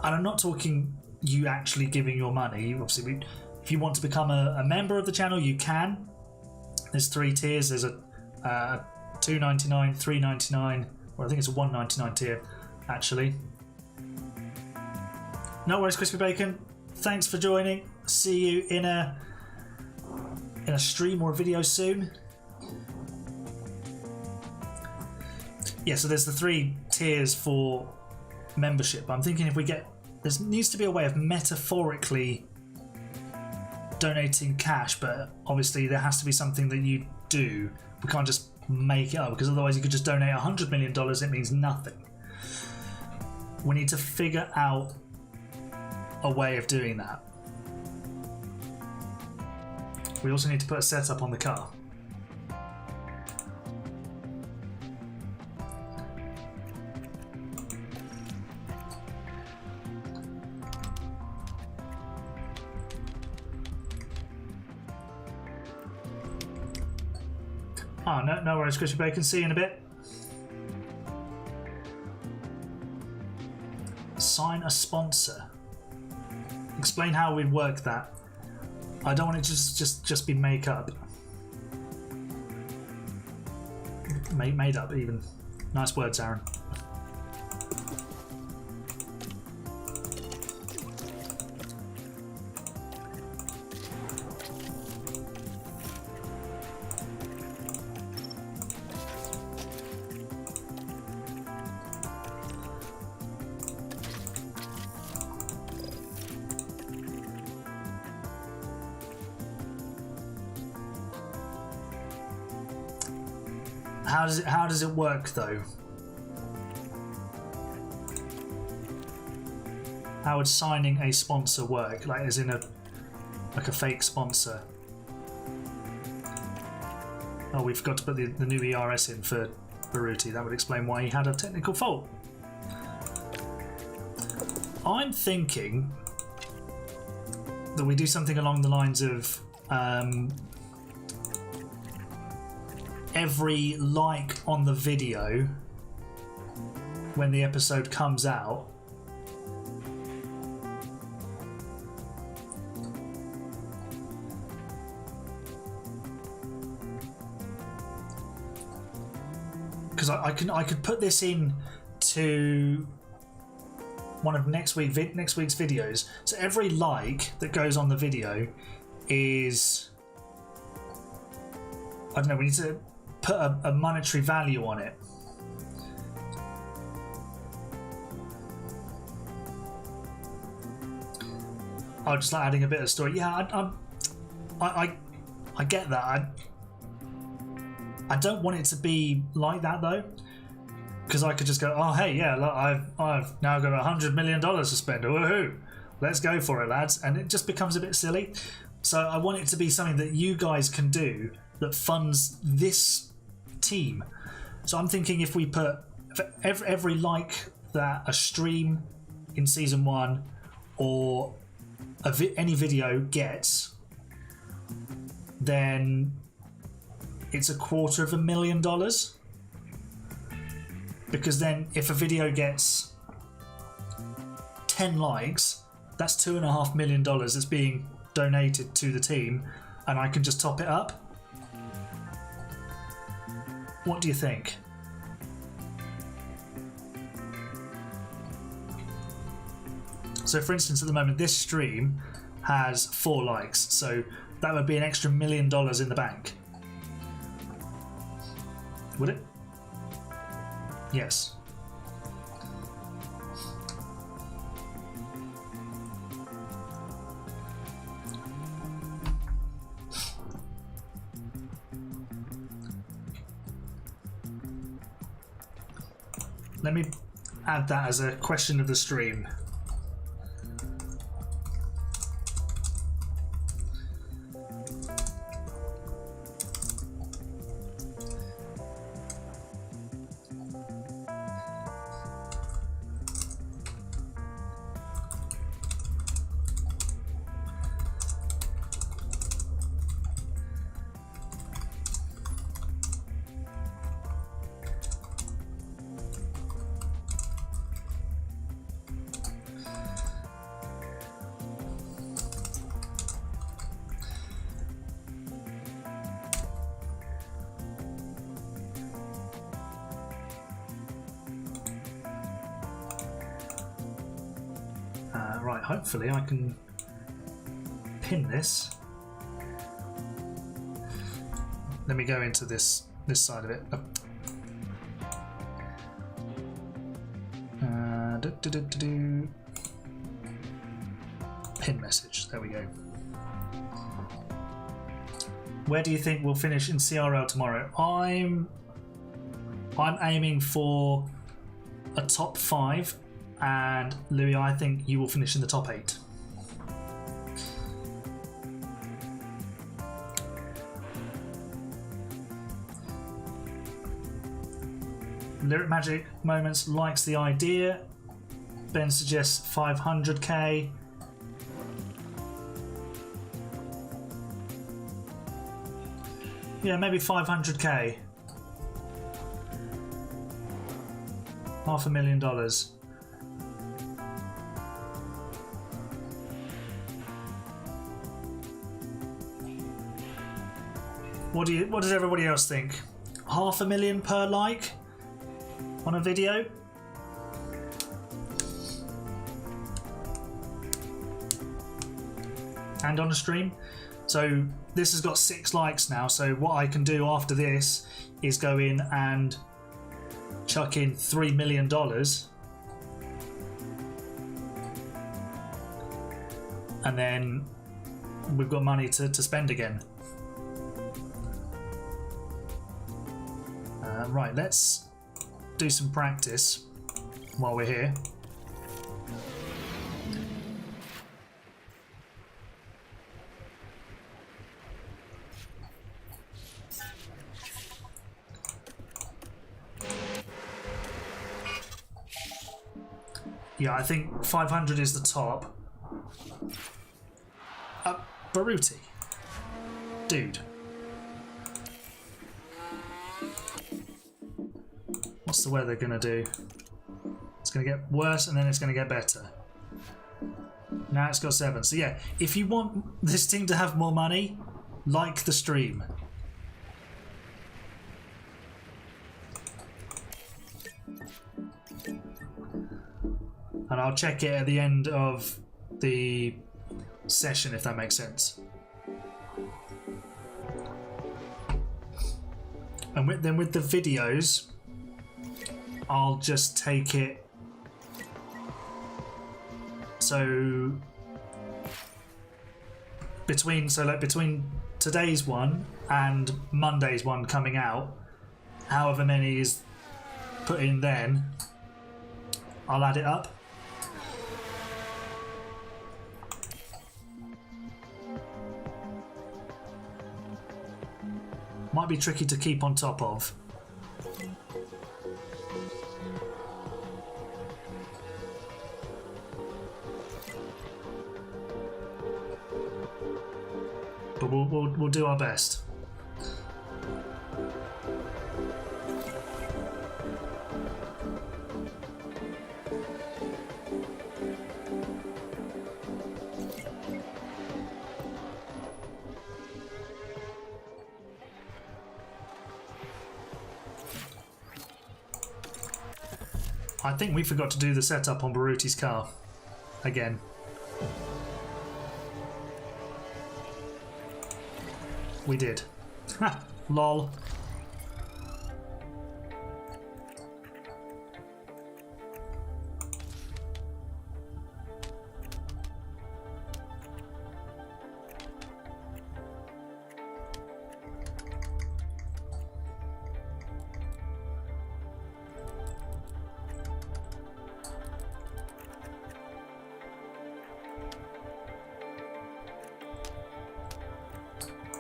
And I'm not talking you actually giving your money. Obviously, if you want to become a member of the channel, you can. There's 3 tiers. There's a $2.99, $3.99, or I think it's a $1.99 tier, actually. No worries, Crispy Bacon. Thanks for joining. See you in a stream or a video soon. Yeah, so there's the 3 tiers for membership. I'm thinking if we get, there needs to be a way of metaphorically donating cash, but obviously there has to be something that you do. We can't just make it up, because otherwise you could just donate $100 million. It means nothing. We need to figure out a way of doing that. We also need to put a setup on the car. Oh, no worries, Crispy Bacon. See you in a bit. Sign a sponsor. Explain how we'd work that. I don't want it to just be make up. Made up, even. Nice words, Aaron. How does it work though? How would signing a sponsor work? Like as in a fake sponsor? Oh, we forgot to put the new ERS in for Baruti. That would explain why he had a technical fault. I'm thinking that we do something along the lines of every like on the video when the episode comes out because I could put this in to one of next week's videos. So every like that goes on the video is, I don't know, we need to put a monetary value on it. Oh, just like adding a bit of story. Yeah, I get that. I don't want it to be like that though, because I could just go, oh hey, yeah, look, I've now got $100 million to spend. Woohoo! let's go for it, lads. And it just becomes a bit silly. So I want it to be something that you guys can do that funds this team. So I'm thinking if we put for every like that a stream in season 1 or any video gets, then it's $250,000. Because then if a video gets 10 likes, that's $2.5 million that's being donated to the team, and I can just top it up. What do you think? So for instance, at the moment this stream has 4 likes, so that would be an extra $1 million in the bank. Would it? Yes. Let me add that as a question of the stream. Right, hopefully I can pin this. Let me go into this side of it. Pin message. There we go. Where do you think we'll finish in CRL tomorrow? I'm aiming for a top 5. And Louis, I think you will finish in the top 8. Lyric Magic Moments likes the idea. Ben suggests 500k. Yeah, maybe 500k. $500,000. What does everybody else think? $500,000 per like on a video? And on a stream? So this has got 6 likes now, so what I can do after this is go in and chuck in $3 million. And then we've got money to spend again. Right, let's do some practice while we're here. Yeah, I think 500 is the top. Baruti. Dude. What's the weather gonna do? It's gonna get worse and then it's gonna get better. Now it's got 7. So yeah, if you want this team to have more money, like the stream. And I'll check it at the end of the session if that makes sense. And then with the videos, I'll just take it so between today's one and Monday's one coming out, however many is put in then, I'll add it up. Might be tricky to keep on top of. But we'll do our best. I think we forgot to do the setup on Baruti's car again. We did. Ha! Lol.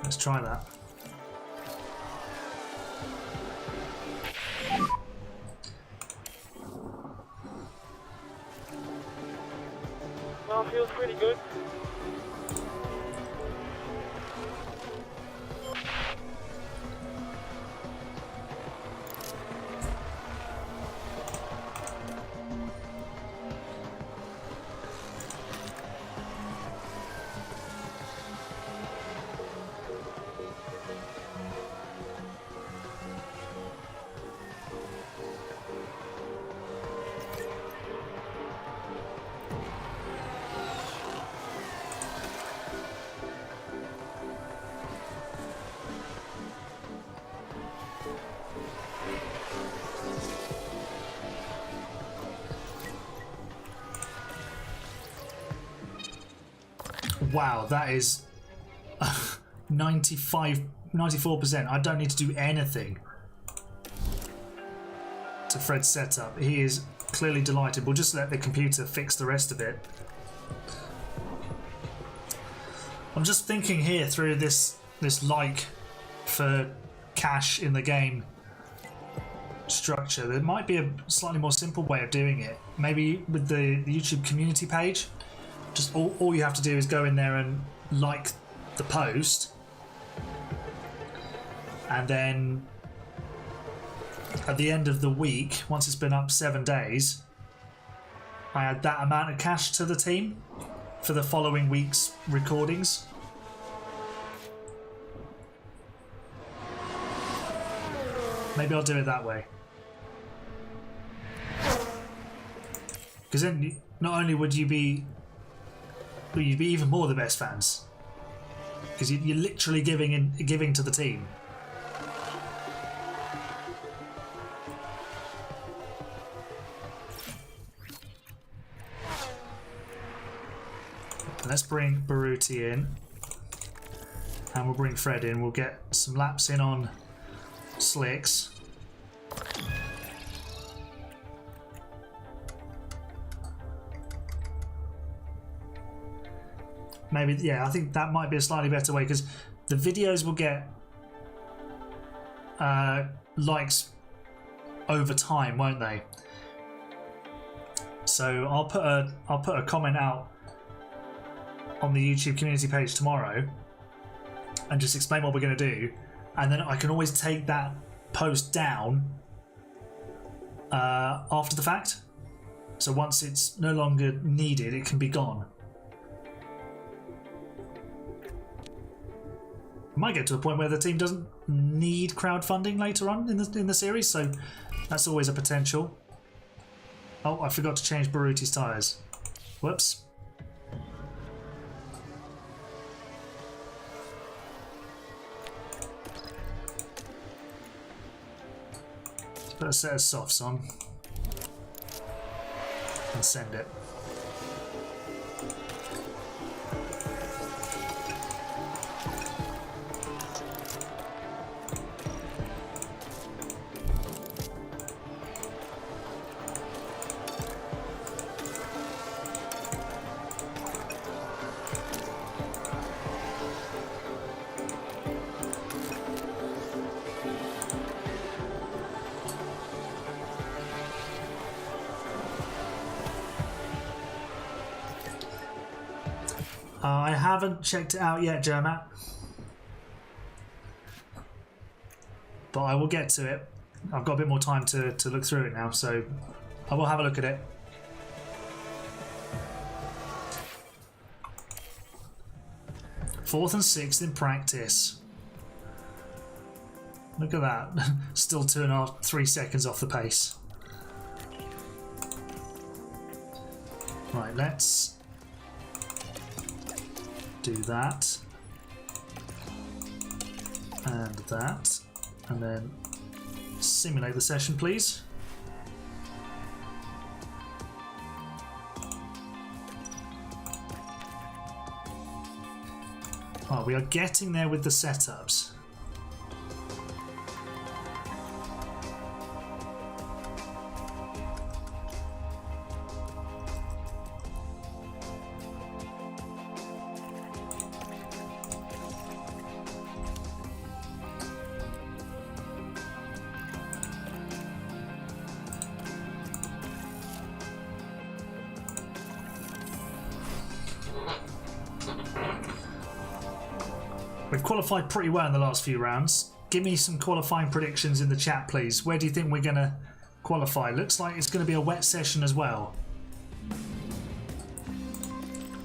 Let's try that. Well, feels pretty good. Wow, that is 94%. I don't need to do anything to Fred's setup. He is clearly delighted. We'll just let the computer fix the rest of it. I'm just thinking here through this like for cash in the game structure. There might be a slightly more simple way of doing it. Maybe with the YouTube community page. Just all you have to do is go in there and like the post, and then at the end of the week, once it's been up 7 days, I add that amount of cash to the team for the following week's recordings. Maybe I'll do it that way. Because then not only would you be you'd be even more the best fans, because you're literally giving to the team. Let's bring Baruti in, and we'll bring Fred in. We'll get some laps in on slicks. Maybe, yeah, I think that might be a slightly better way, because the videos will get likes over time, won't they? So I'll put a comment out on the YouTube community page tomorrow and just explain what we're going to do, and then I can always take that post down after the fact. So once it's no longer needed, it can be gone. Might get to a point where the team doesn't need crowdfunding later on in the series, so that's always a potential. Oh, I forgot to change Baruti's tyres. Whoops. Let's put a set of softs on and send it. I haven't checked it out yet, Jermat. But I will get to it. I've got a bit more time to look through it now, so I will have a look at it. Fourth and sixth in practice. Look at that. Still 2.5, 3 seconds off the pace. Right, let's do that. And that. And then simulate the session, please. Oh, we are getting there with the setups. We've qualified pretty well in the last few rounds. Give me some qualifying predictions in the chat, please. Where do you think we're going to qualify? Looks like it's going to be a wet session as well.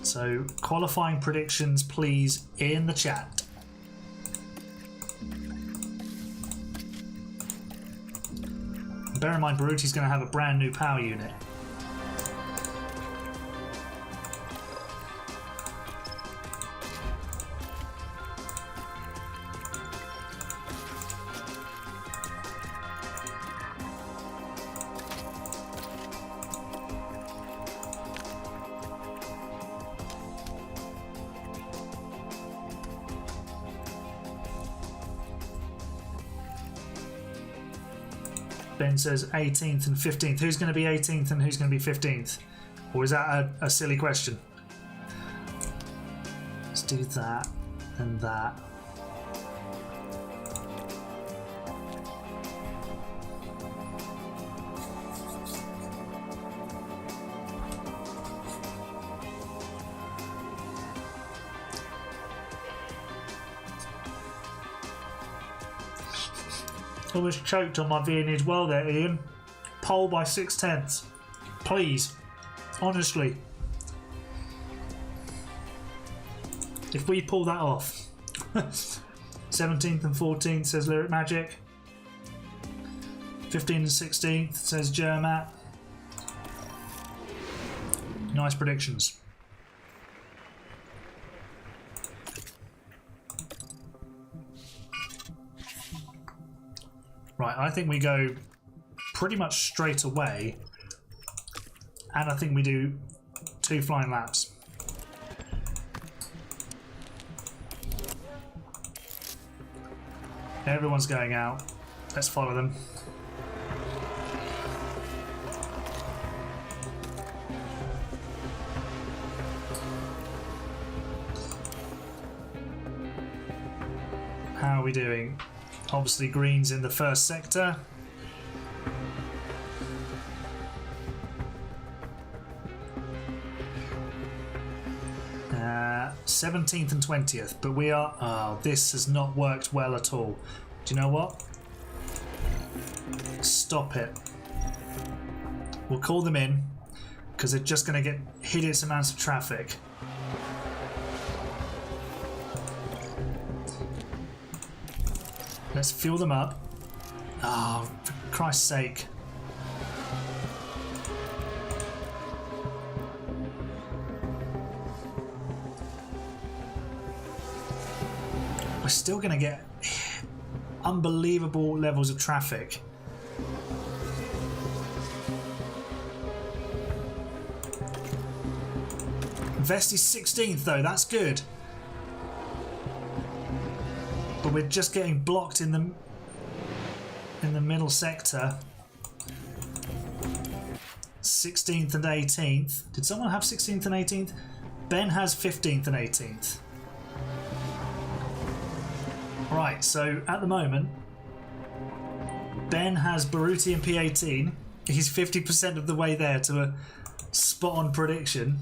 So, qualifying predictions, please, in the chat. Bear in mind, Baruti's going to have a brand new power unit. Ben says 18th and 15th. Who's going to be 18th and who's going to be 15th? Or is that a silly question? Let's do that and that. Almost choked on my Viennese well there, Ian. Pole by 6/10. Please. Honestly. If we pull that off. 17th and 14th says Lyric Magic. 15th and 16th says Germat. Nice predictions. Right, I think we go pretty much straight away, and I think we do 2 flying laps. Everyone's going out. Let's follow them. How are we doing? Obviously green's in the first sector. Uh, 17th and 20th, but we are... Oh, this has not worked well at all. Do you know what? Stop it. We'll call them in, because they're just going to get hideous amounts of traffic. Let's fuel them up. Oh, for Christ's sake. We're still going to get unbelievable levels of traffic. Vesti's 16th though, that's good. But we're just getting blocked in the middle sector. 16th and 18th. Did someone have 16th and 18th? Ben has 15th and 18th. Right, so at the moment, Ben has Baruti and P18. He's 50% of the way there to a spot-on prediction.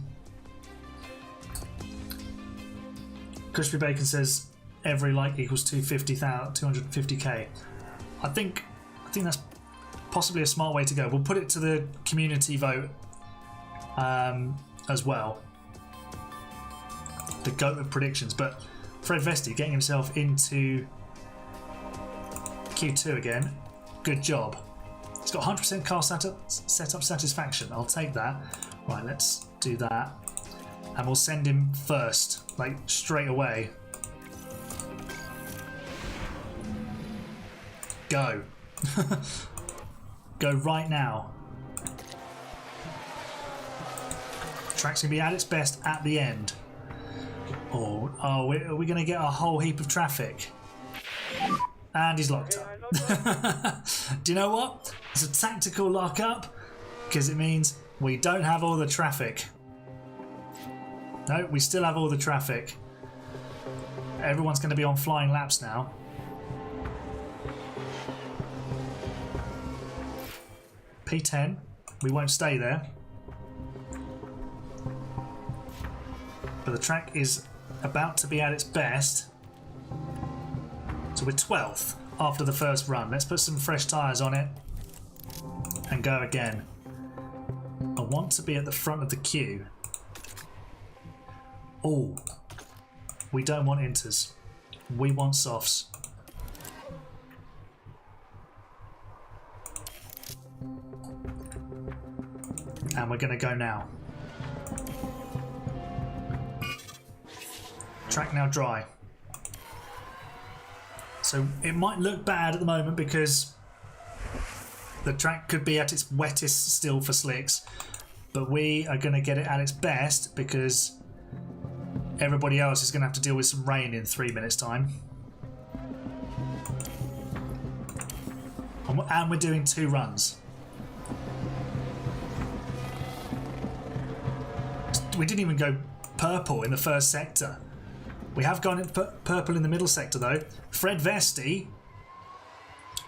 Crispy Bacon says every like equals 250k. I think that's possibly a smart way to go. We'll put it to the community vote as well. The GOAT of predictions, but Fred Vesti getting himself into Q2 again. Good job. He's got 100% car setup satisfaction. I'll take that. Right, let's do that. And we'll send him first, like straight away. Go. Go right now. Track's going to be at its best at the end. Oh, are we going to get a whole heap of traffic? And he's locked up. Do you know what? It's a tactical lock-up because it means we don't have all the traffic. No, we still have all the traffic. Everyone's going to be on flying laps now. P10. We won't stay there. But the track is about to be at its best. So we're 12th after the first run. Let's put some fresh tyres on it and go again. I want to be at the front of the queue. Oh, we don't want inters. We want softs. And we're going to go now. Track now dry. So it might look bad at the moment because the track could be at its wettest still for slicks, but we are going to get it at its best because everybody else is going to have to deal with some rain in 3 minutes time. And we're doing 2 runs. We didn't even go purple in the first sector. We have gone purple in the middle sector though. Fred Vesti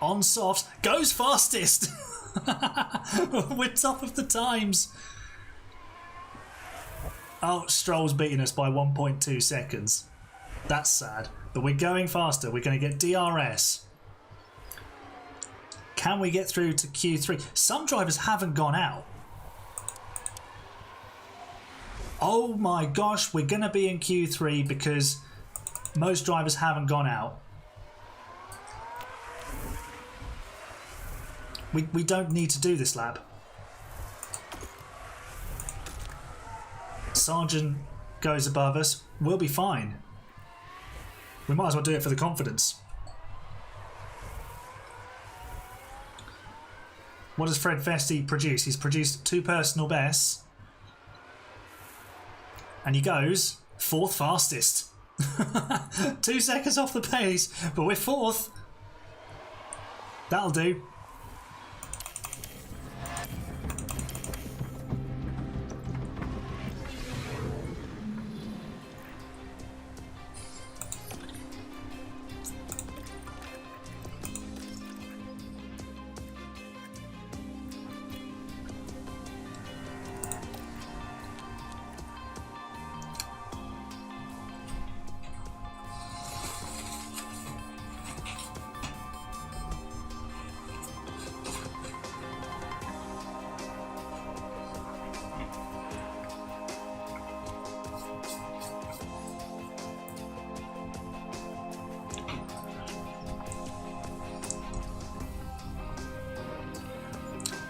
on softs goes fastest. We're top of the times. Oh, Stroll's beating us by 1.2 seconds. That's sad. But we're going faster. We're going to get DRS. Can we get through to Q3? Some drivers haven't gone out. Oh my gosh, we're going to be in Q3 because most drivers haven't gone out. We don't need to do this lap. Sargent goes above us. We'll be fine. We might as well do it for the confidence. What does Fred Vesti produce? He's produced 2 personal bests. And he goes 4th fastest. 2 seconds off the pace, but we're 4th. That'll do.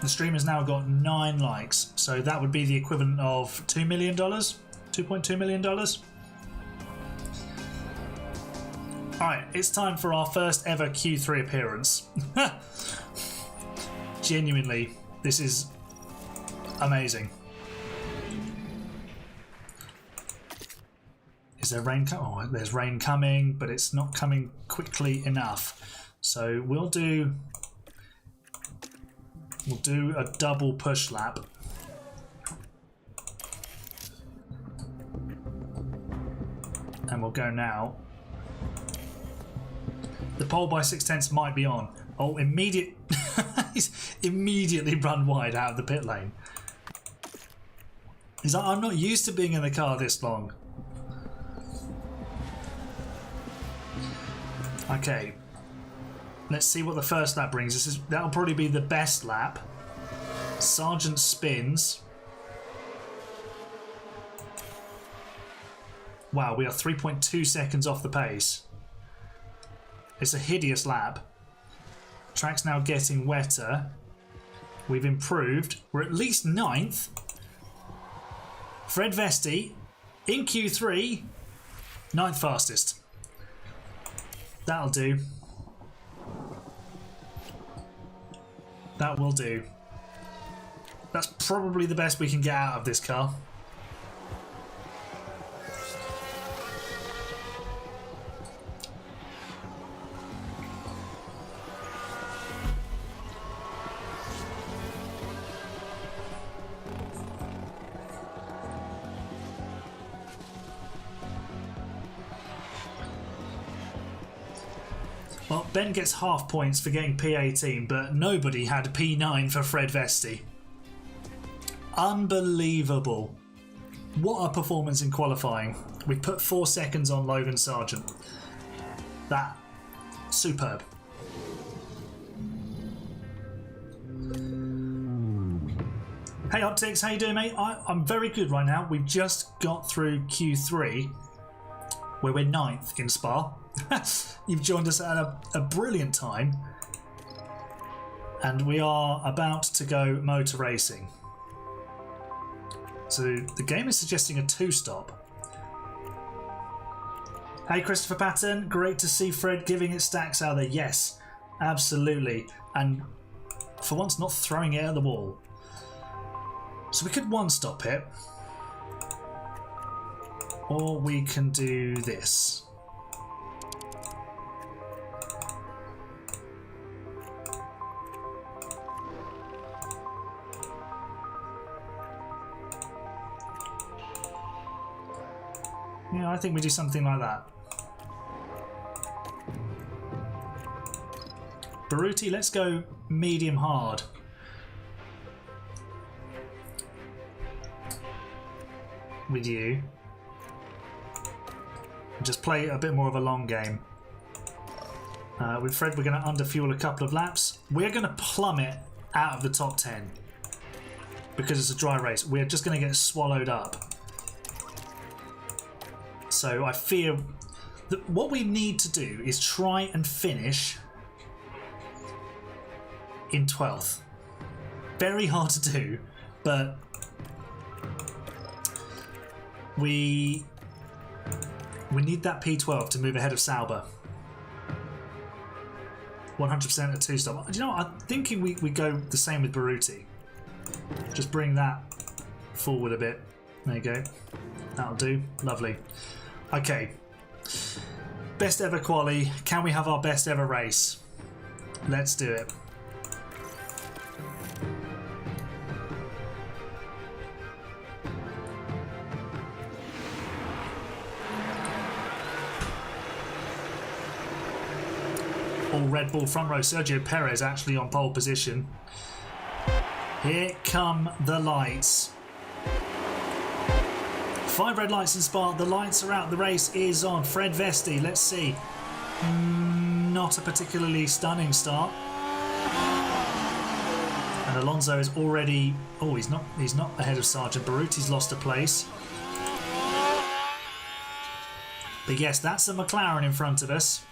The stream has now got 9 likes, so that would be the equivalent of $2 million, $2.2 million. Alright, it's time for our first ever Q3 appearance. Genuinely, this is amazing. Is there rain coming? Oh, there's rain coming, but it's not coming quickly enough. So we'll do a double push lap. And we'll go now. The pole by 6/10 might be on. Oh, he's immediately run wide out of the pit lane. He's like, I'm not used to being in the car this long. Okay. Let's see what the first lap brings. That'll probably be the best lap. Sargent spins. Wow, we are 3.2 seconds off the pace. It's a hideous lap. Track's now getting wetter. We've improved. We're at least 9th. Fred Vesti in Q3, 9th fastest. That'll do. That will do. That's probably the best we can get out of this car. Well, Ben gets half points for getting P18, but nobody had P9 for Fred Vesti. Unbelievable. What a performance in qualifying. We put 4 seconds on Logan Sargent. That, superb. Hey Optics, how you doing, mate? I'm very good right now. We've just got through Q3, where we're 9th in Spa. You've joined us at a brilliant time, and we are about to go motor racing. So the game is suggesting a 2-stop. Hey Christopher Patton, great to see Fred giving it stacks out there. Yes, absolutely, and for once not throwing it at the wall. So we could 1-stop it, or we can do this. Yeah, I think we do something like that. Baruti, let's go medium hard. With you. Just play a bit more of a long game. With Fred, we're going to underfuel a couple of laps. We're going to plummet out of the top 10. Because it's a dry race. We're just going to get swallowed up. So I fear that what we need to do is try and finish in 12th. Very hard to do, but we need that P12 to move ahead of Sauber. 100% a 2-stop. Do you know what? I'm thinking we go the same with Baruti. Just bring that forward a bit. There you go. That'll do. Lovely. Okay. Best ever quali. Can we have our best ever race? Let's do it. All Red Bull front row. Sergio Perez actually on pole position. Here come the lights. 5 red lights in Spa. The lights are out. The race is on. Fred Vesti. Let's see. Not a particularly stunning start. And Alonso is already. Oh, he's not ahead of Sargent. Baruti's lost a place. But yes, that's a McLaren in front of us.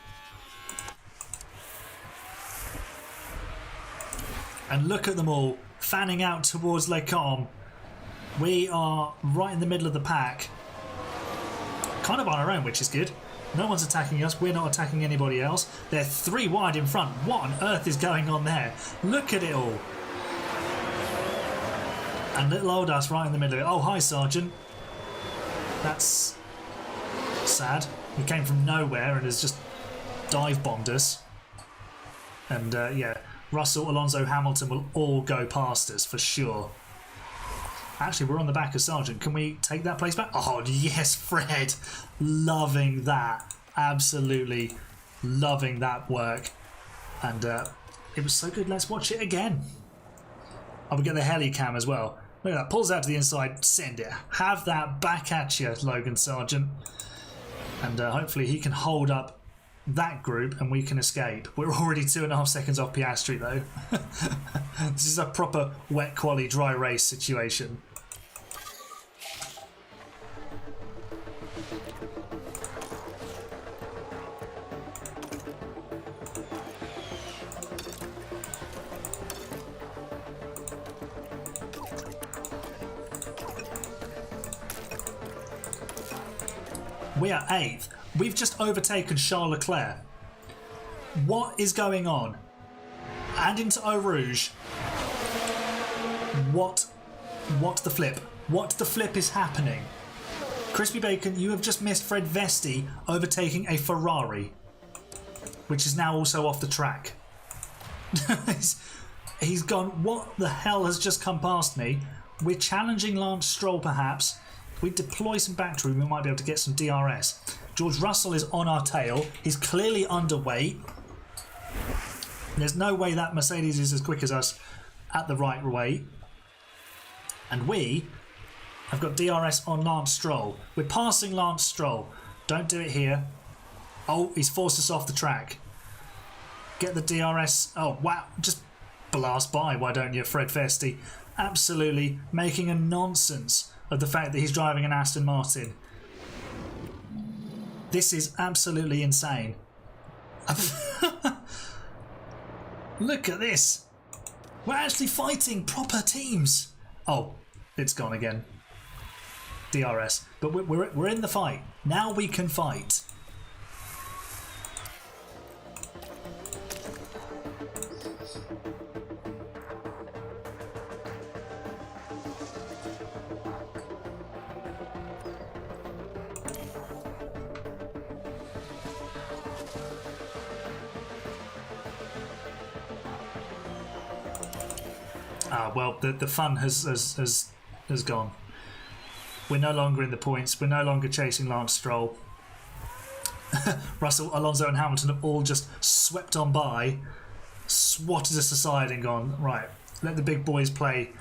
And look at them all fanning out towards Les Combes. We are right in the middle of the pack. Kind of on our own, which is good. No one's attacking us. We're not attacking anybody else. They're 3 wide in front. What on earth is going on there? Look at it all. And little old us right in the middle of it. Oh, hi, Sergeant. That's sad. He came from nowhere and has just dive-bombed us. And, yeah, Russell, Alonso, Hamilton will all go past us for sure. Actually, we're on the back of Sargent. Can we take that place back? Oh, yes, Fred. Loving that. Absolutely loving that work. And it was so good. Let's watch it again. Oh, we get the heli cam as well. Look at that. Pulls out to the inside. Send it. Have that back at you, Logan Sargent. And hopefully he can hold up that group and we can escape. We're already 2.5 seconds off Piastri though. This is a proper wet quali dry race situation. We are 8th. We've just overtaken Charles Leclerc. What is going on? And into Eau Rouge. What the flip? What the flip is happening? Crispy Bacon, you have just missed Fred Vesti overtaking a Ferrari, which is now also off the track. He's gone, what the hell has just come past me? We're challenging Lance Stroll perhaps. If we deploy some battery, we might be able to get some DRS. George Russell is on our tail. He's clearly underweight. There's no way that Mercedes is as quick as us at the right weight. And we have got DRS on Lance Stroll. We're passing Lance Stroll. Don't do it here. Oh, he's forced us off the track. Get the DRS. Oh, wow. Just blast by, why don't you, Fred Vesti? Absolutely making a nonsense of the fact that he's driving an Aston Martin. This is absolutely insane. Look at this. We're actually fighting proper teams. Oh, it's gone again. DRS. But we're in the fight. Now we can fight. Well, the fun has gone. We're no longer in the points. We're no longer chasing Lance Stroll. Russell, Alonso and Hamilton have all just swept on by, swatted us aside and gone, right, let the big boys play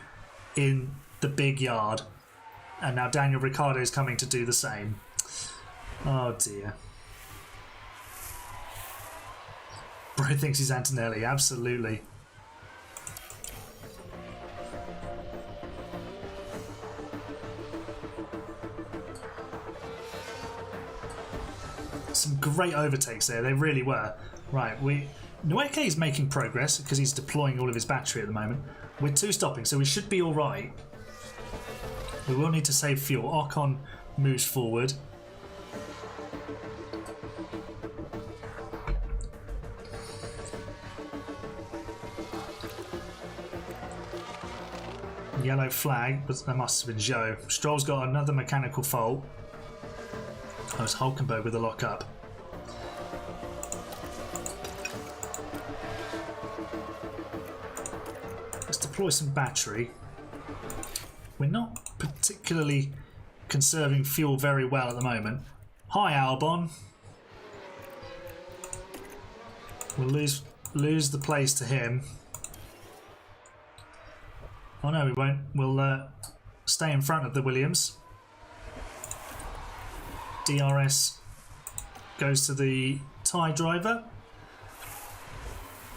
in the big yard. And now Daniel Ricciardo is coming to do the same. Oh dear. Bro thinks he's Antonelli, absolutely. Some great overtakes there, they really were. Right, Nweke is making progress because he's deploying all of his battery at the moment. We're 2 stopping, so we should be alright. We will need to save fuel. Ocon moves forward. Yellow flag, but that must have been Joe. Stroll's got another mechanical fault. Oh, it's Hulkenberg with the lock-up. Let's deploy some battery. We're not particularly conserving fuel very well at the moment. Hi, Albon. We'll lose the place to him. Oh no, we won't. We'll stay in front of the Williams. DRS goes to the Thai driver,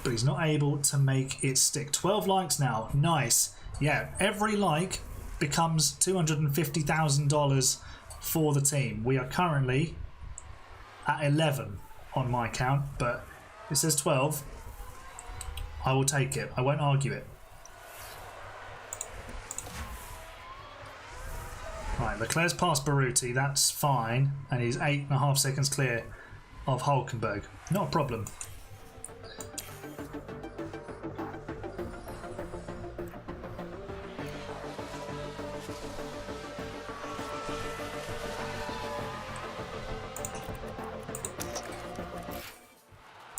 but he's not able to make it stick. 12 likes now. Nice. Yeah, every like becomes $250,000 for the team. We are currently at 11 on my count, but it says 12. I will take it. I won't argue it. Right, Leclerc's past Baruti, that's fine, and he's 8.5 seconds clear of Hulkenberg. Not a problem.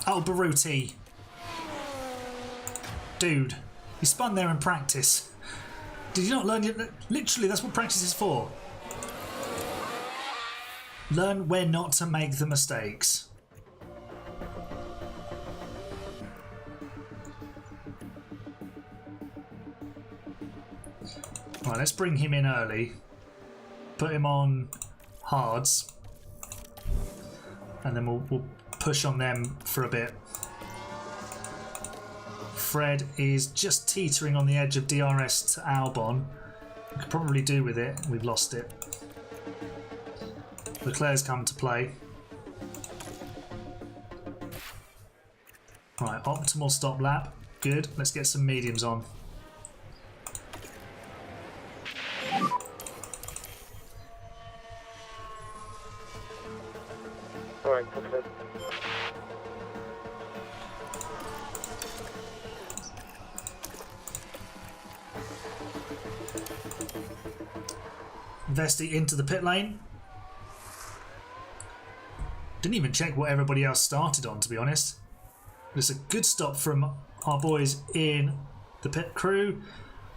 Oh, Baruti. Dude, you spun there in practice. Did you not learn yet? Literally, that's what practice is for. Learn where not to make the mistakes. Right, let's bring him in early. Put him on hards. And then we'll push on them for a bit. Fred is just teetering on the edge of DRS to Albon. We could probably do with it. We've lost it. Leclerc's come to play. Right, optimal stop lap. Good. Let's get some mediums on. Alright, okay. Vesti into the pit lane. Didn't even check what everybody else started on, to be honest. It's a good stop from our boys in the pit crew.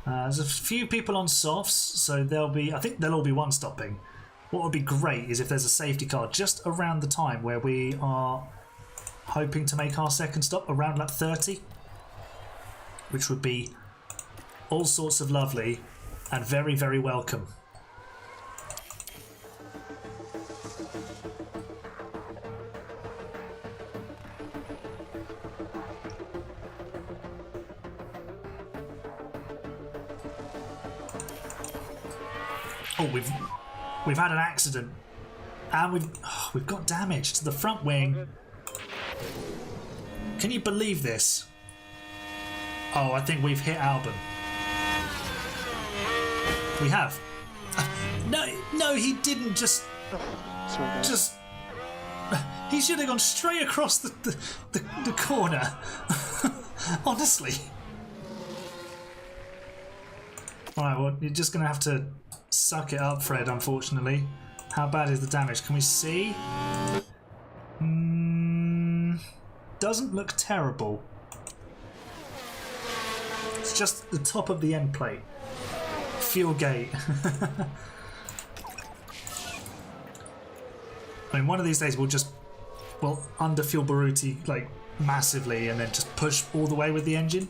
There's a few people on softs, so I think they'll all be one stopping. What would be great is if there's a safety car just around the time where we are hoping to make our second stop around lap 30, which would be all sorts of lovely and very, very welcome. Oh, we've had an accident, and we've got damage to the front wing. Can you believe this? Oh, I think we've hit Albon. We have. No, he didn't. Just. He should have gone straight across the corner. Honestly. Alright, well, you're just going to have to suck it up, Fred, unfortunately. How bad is the damage? Can we see? Doesn't look terrible. It's just the top of the end plate. Fuel gate. I mean, one of these days we'll underfuel Baruti like massively and then just push all the way with the engine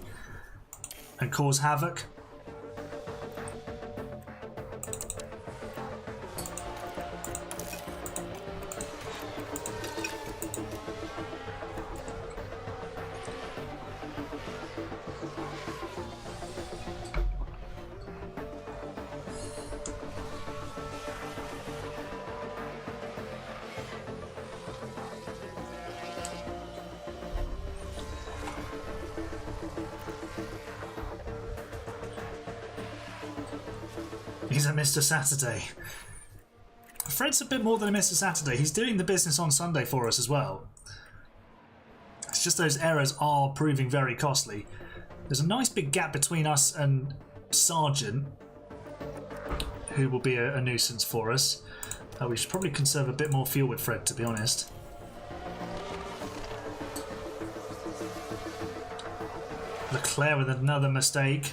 and cause havoc. He's a Mr. Saturday. Fred's a bit more than a Mr. Saturday. He's doing the business on Sunday for us as well. It's just those errors are proving very costly. There's a nice big gap between us and Sargent, who will be a nuisance for us. We should probably conserve a bit more fuel with Fred, to be honest. Leclerc with another mistake.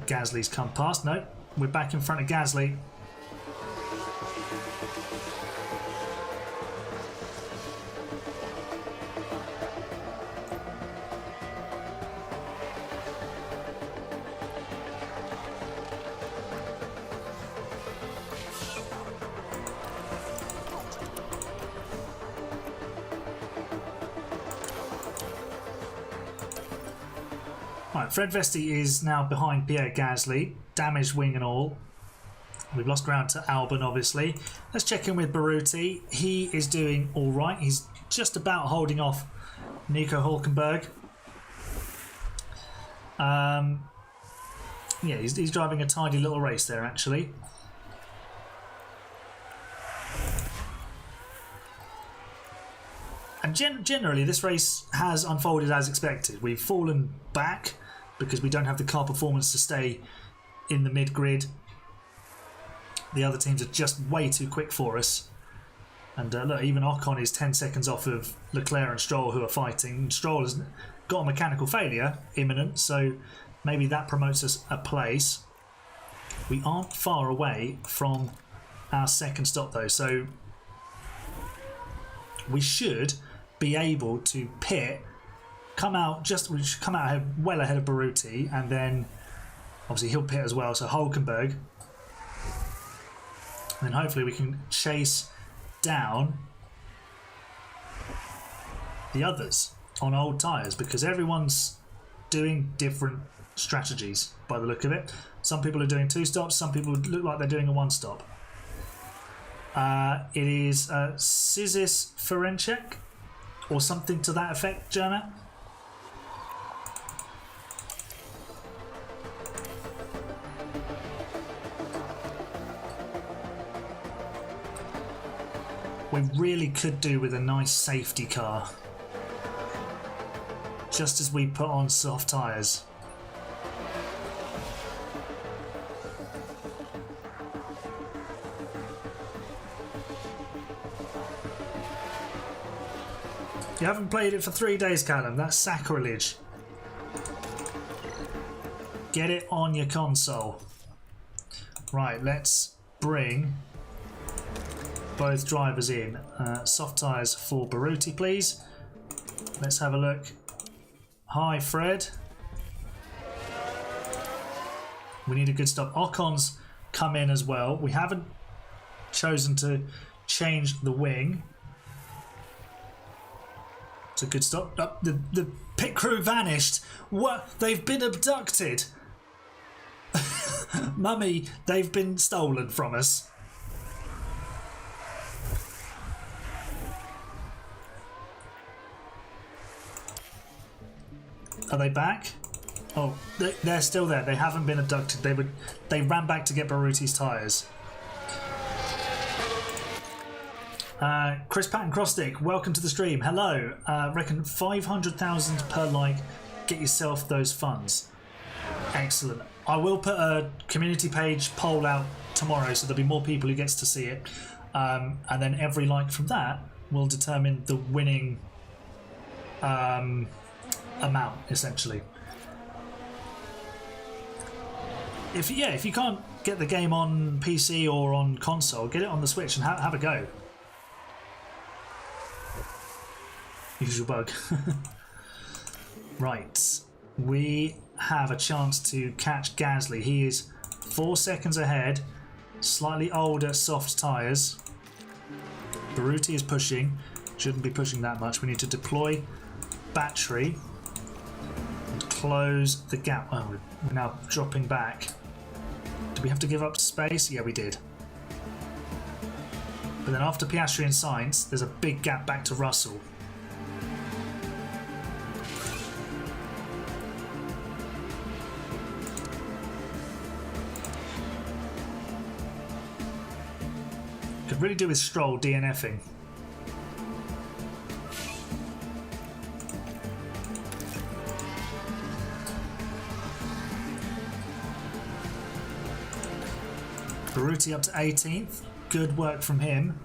Gasly's come past. No, we're back in front of Gasly. Right, Fred Vesti is now behind Pierre Gasly, damaged wing and all. We've lost ground to Albon, obviously. Let's check in with Baruti. He is doing all right. He's just about holding off Nico Hülkenberg. Yeah, he's driving a tidy little race there, actually. And generally, this race has unfolded as expected. We've fallen back because we don't have the car performance to stay in the mid-grid. The other teams are just way too quick for us. And look, even Ocon is 10 seconds off of Leclerc and Stroll, who are fighting. Stroll has got a mechanical failure imminent, so maybe that promotes us a place. We aren't far away from our second stop, though, so we should be able to pit come out we should come out ahead, well ahead of Baruti, and then obviously he'll pit as well. So Hulkenberg, and hopefully we can chase down the others on old tyres, because everyone's doing different strategies by the look of it. Some people are doing 2 stops, some people look like they're doing a 1 stop. It is Sizis Ferencek or something to that effect, Jonah. We really could do with a nice safety car, just as we put on soft tyres. You haven't played it for 3 days, Callum. That's sacrilege. Get it on your console. Right, let's bring both drivers in. Soft tyres for Baruti, please. Let's have a look. Hi, Fred. We need a good stop. Ocon's come in as well. We haven't chosen to change the wing. It's a good stop. Oh, the pit crew vanished. What? They've been abducted. Mummy, they've been stolen from us. Are they back? Oh, they're still there. They haven't been abducted. They ran back to get Baruti's tyres. Chris Patton Crossstick, welcome to the stream. Hello. Reckon 500,000 per like. Get yourself those funds. Excellent. I will put a community page poll out tomorrow, so there'll be more people who gets to see it. And then every like from that will determine the winning amount, essentially. If you can't get the game on PC or on console, get it on the Switch and have a go. Usual bug. Right, we have a chance to catch Gasly. He is 4 seconds ahead, slightly older soft tyres. Baruti is pushing, shouldn't be pushing that much. We need to deploy battery and close the gap. Oh, we're now dropping back. Do we have to give up space? Yeah, we did. But then after Piastri and Sainz, there's a big gap back to Russell. Could really do with Stroll DNFing. Baruti up to 18th. Good work from him.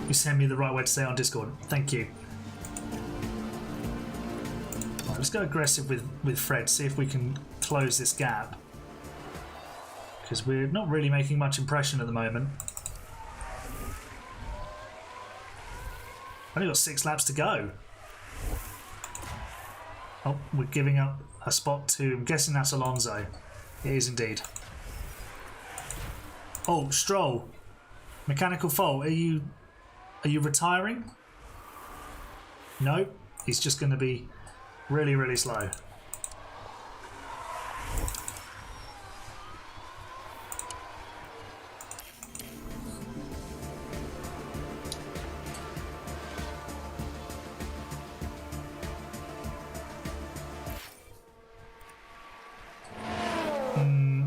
You send me the right way to say it on Discord. Thank you. Right, let's go aggressive with Fred, see if we can close this gap. Because we're not really making much impression at the moment. Only got 6 laps to go. Oh, we're giving up a spot to, I'm guessing that's Alonso. It is indeed. Oh, Stroll. Mechanical fault. Are you retiring? No, he's just going to be really, really slow.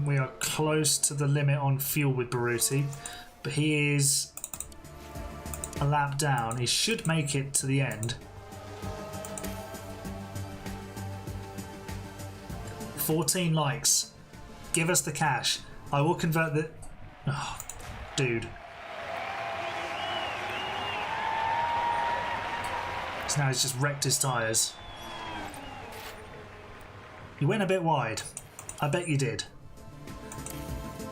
We are close to the limit on fuel with Baruti, but he is a lap down. He should make it to the end. 14 likes. Give us the cash. I will convert the... Oh, dude. So now he's just wrecked his tyres. You went a bit wide. I bet you did.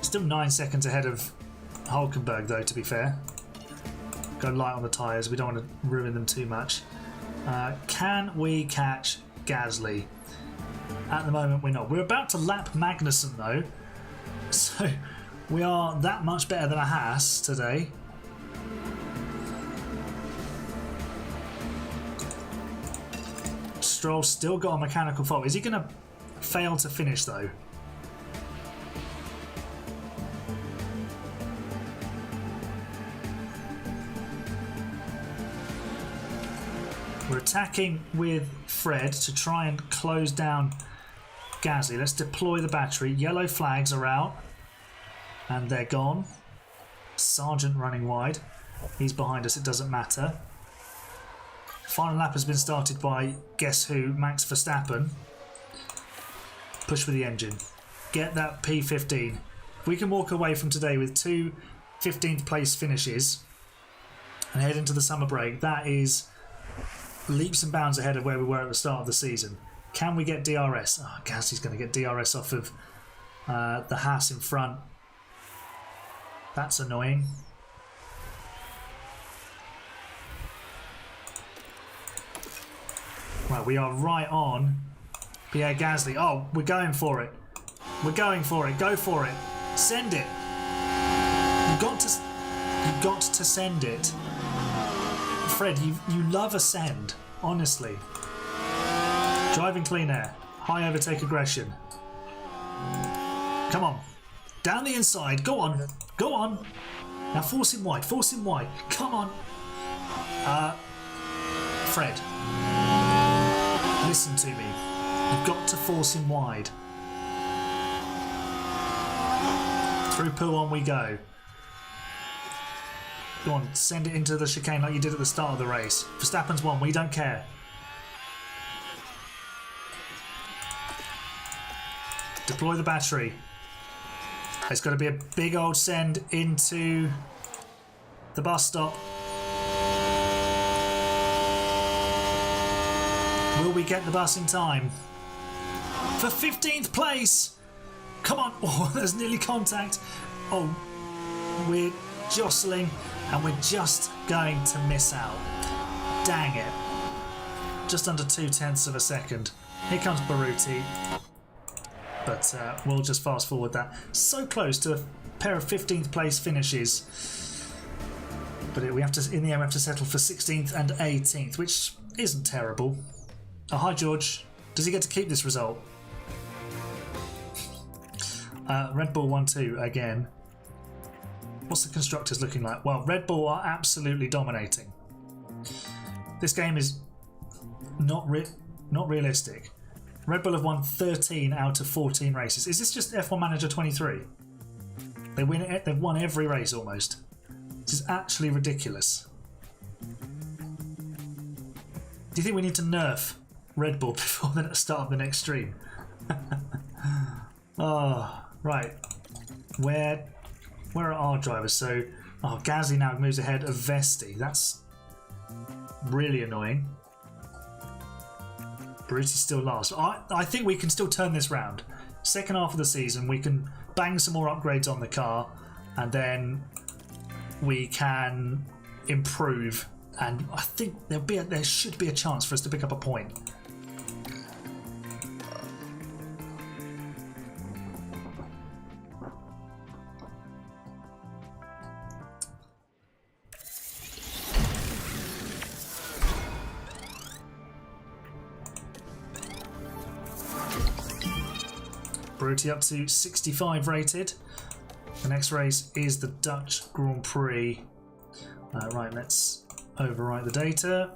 Still 9 seconds ahead of Hulkenberg, though, to be fair. Go light on the tyres. We don't want to ruin them too much. Can we catch Gasly? At the moment, we're not. We're about to lap Magnussen, though. So we are that much better than a Haas today. Stroll still got a mechanical fault. Is he going to fail to finish, though? We're attacking with Fred to try and close down Gasly. Let's deploy the battery. Yellow flags are out. And they're gone. Sargent running wide. He's behind us, it doesn't matter. Final lap has been started by, guess who? Max Verstappen. Push with the engine. Get that P15. If we can walk away from today with 2 15th place finishes and head into the summer break, that is leaps and bounds ahead of where we were at the start of the season. Can we get DRS? Oh, Gasly's going to get DRS off of the Haas in front. That's annoying. Right, we are right on Pierre Gasly. Oh, we're going for it. We're going for it. Go for it. Send it. You've got to send it. Fred, you love a send, honestly. Driving clean air. High overtake aggression. Come on. Down the inside. Go on. Go on. Now force him wide. Force him wide. Come on. Fred. Listen to me. You've got to force him wide. Through pull on we go. Go on, send it into the chicane like you did at the start of the race. Verstappen's won, we don't care. Deploy the battery. It's got to be a big old send into the bus stop. Will we get the bus in time? For 15th place! Come on! Oh, there's nearly contact. Oh, we're jostling and we're just going to miss out. Dang it. Just under 0.2 of a second. Here comes Baruti. But we'll just fast forward that. So close to a pair of 15th place finishes. But we have to, in the end, we have to settle for 16th and 18th, which isn't terrible. Oh, hi, George. Does he get to keep this result? Red Bull 1-2 again. What's the constructors looking like? Well, Red Bull are absolutely dominating. This game is not realistic. Red Bull have won 13 out of 14 races. Is this just F1 Manager 23? They've won every race almost. This is actually ridiculous. Do you think we need to nerf Red Bull before the start of the next stream? Oh, right. Where are our drivers? So, oh, Gasly now moves ahead of Vesti. That's really annoying. Baruti's still last. I think we can still turn this round. Second half of the season, we can bang some more upgrades on the car, and then we can improve. And I think there should be a chance for us to pick up a point. Baruti up to 65 rated. The next race is the Dutch Grand Prix. Right, let's overwrite the data.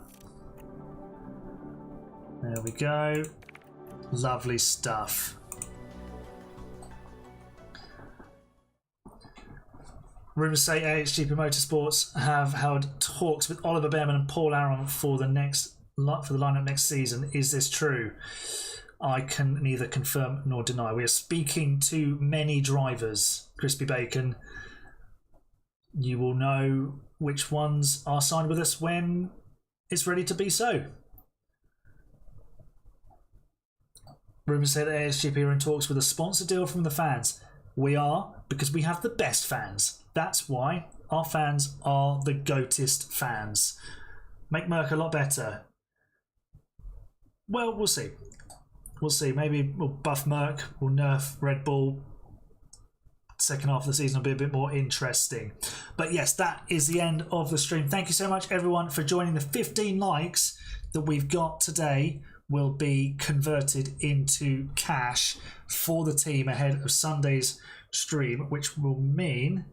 There we go. Lovely stuff. Rumours say AHGP Motorsports have held talks with Oliver Behrman and Paul Aron for the lineup next season. Is this true? I can neither confirm nor deny. We are speaking to many drivers, Crispy Bacon. You will know which ones are signed with us when it's ready to be so. Rumours say that ASGP are in talks with a sponsor deal from the fans. We are because we have the best fans. That's why our fans are the GOATest fans. Make Merc a lot better. Well, we'll see. We'll see. Maybe we'll buff Merc, we'll nerf Red Bull. Second half of the season will be a bit more interesting. But yes, that is the end of the stream. Thank you so much, everyone, for joining. The 15 likes that we've got today will be converted into cash for the team ahead of Sunday's stream, which will mean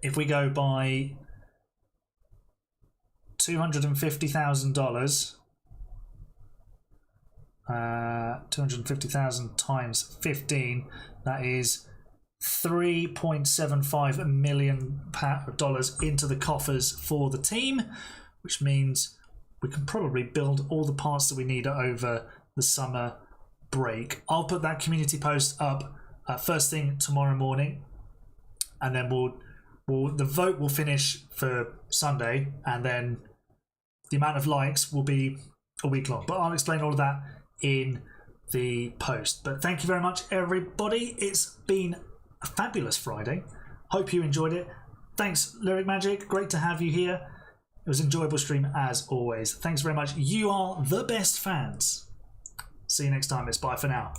if we go by $250,000, 250,000 times 15, that is $3.75 million into the coffers for the team, which means we can probably build all the parts that we need over the summer break. I'll put that community post up first thing tomorrow morning, and then the vote will finish for Sunday, and then the amount of likes will be a week long. But I'll explain all of that in the post. But thank you very much, everybody. It's been a fabulous Friday. Hope you enjoyed it. Thanks, Lyric Magic. Great to have you here. It was an enjoyable stream as always. Thanks very much. You are the best fans. See you next time. It's bye for now.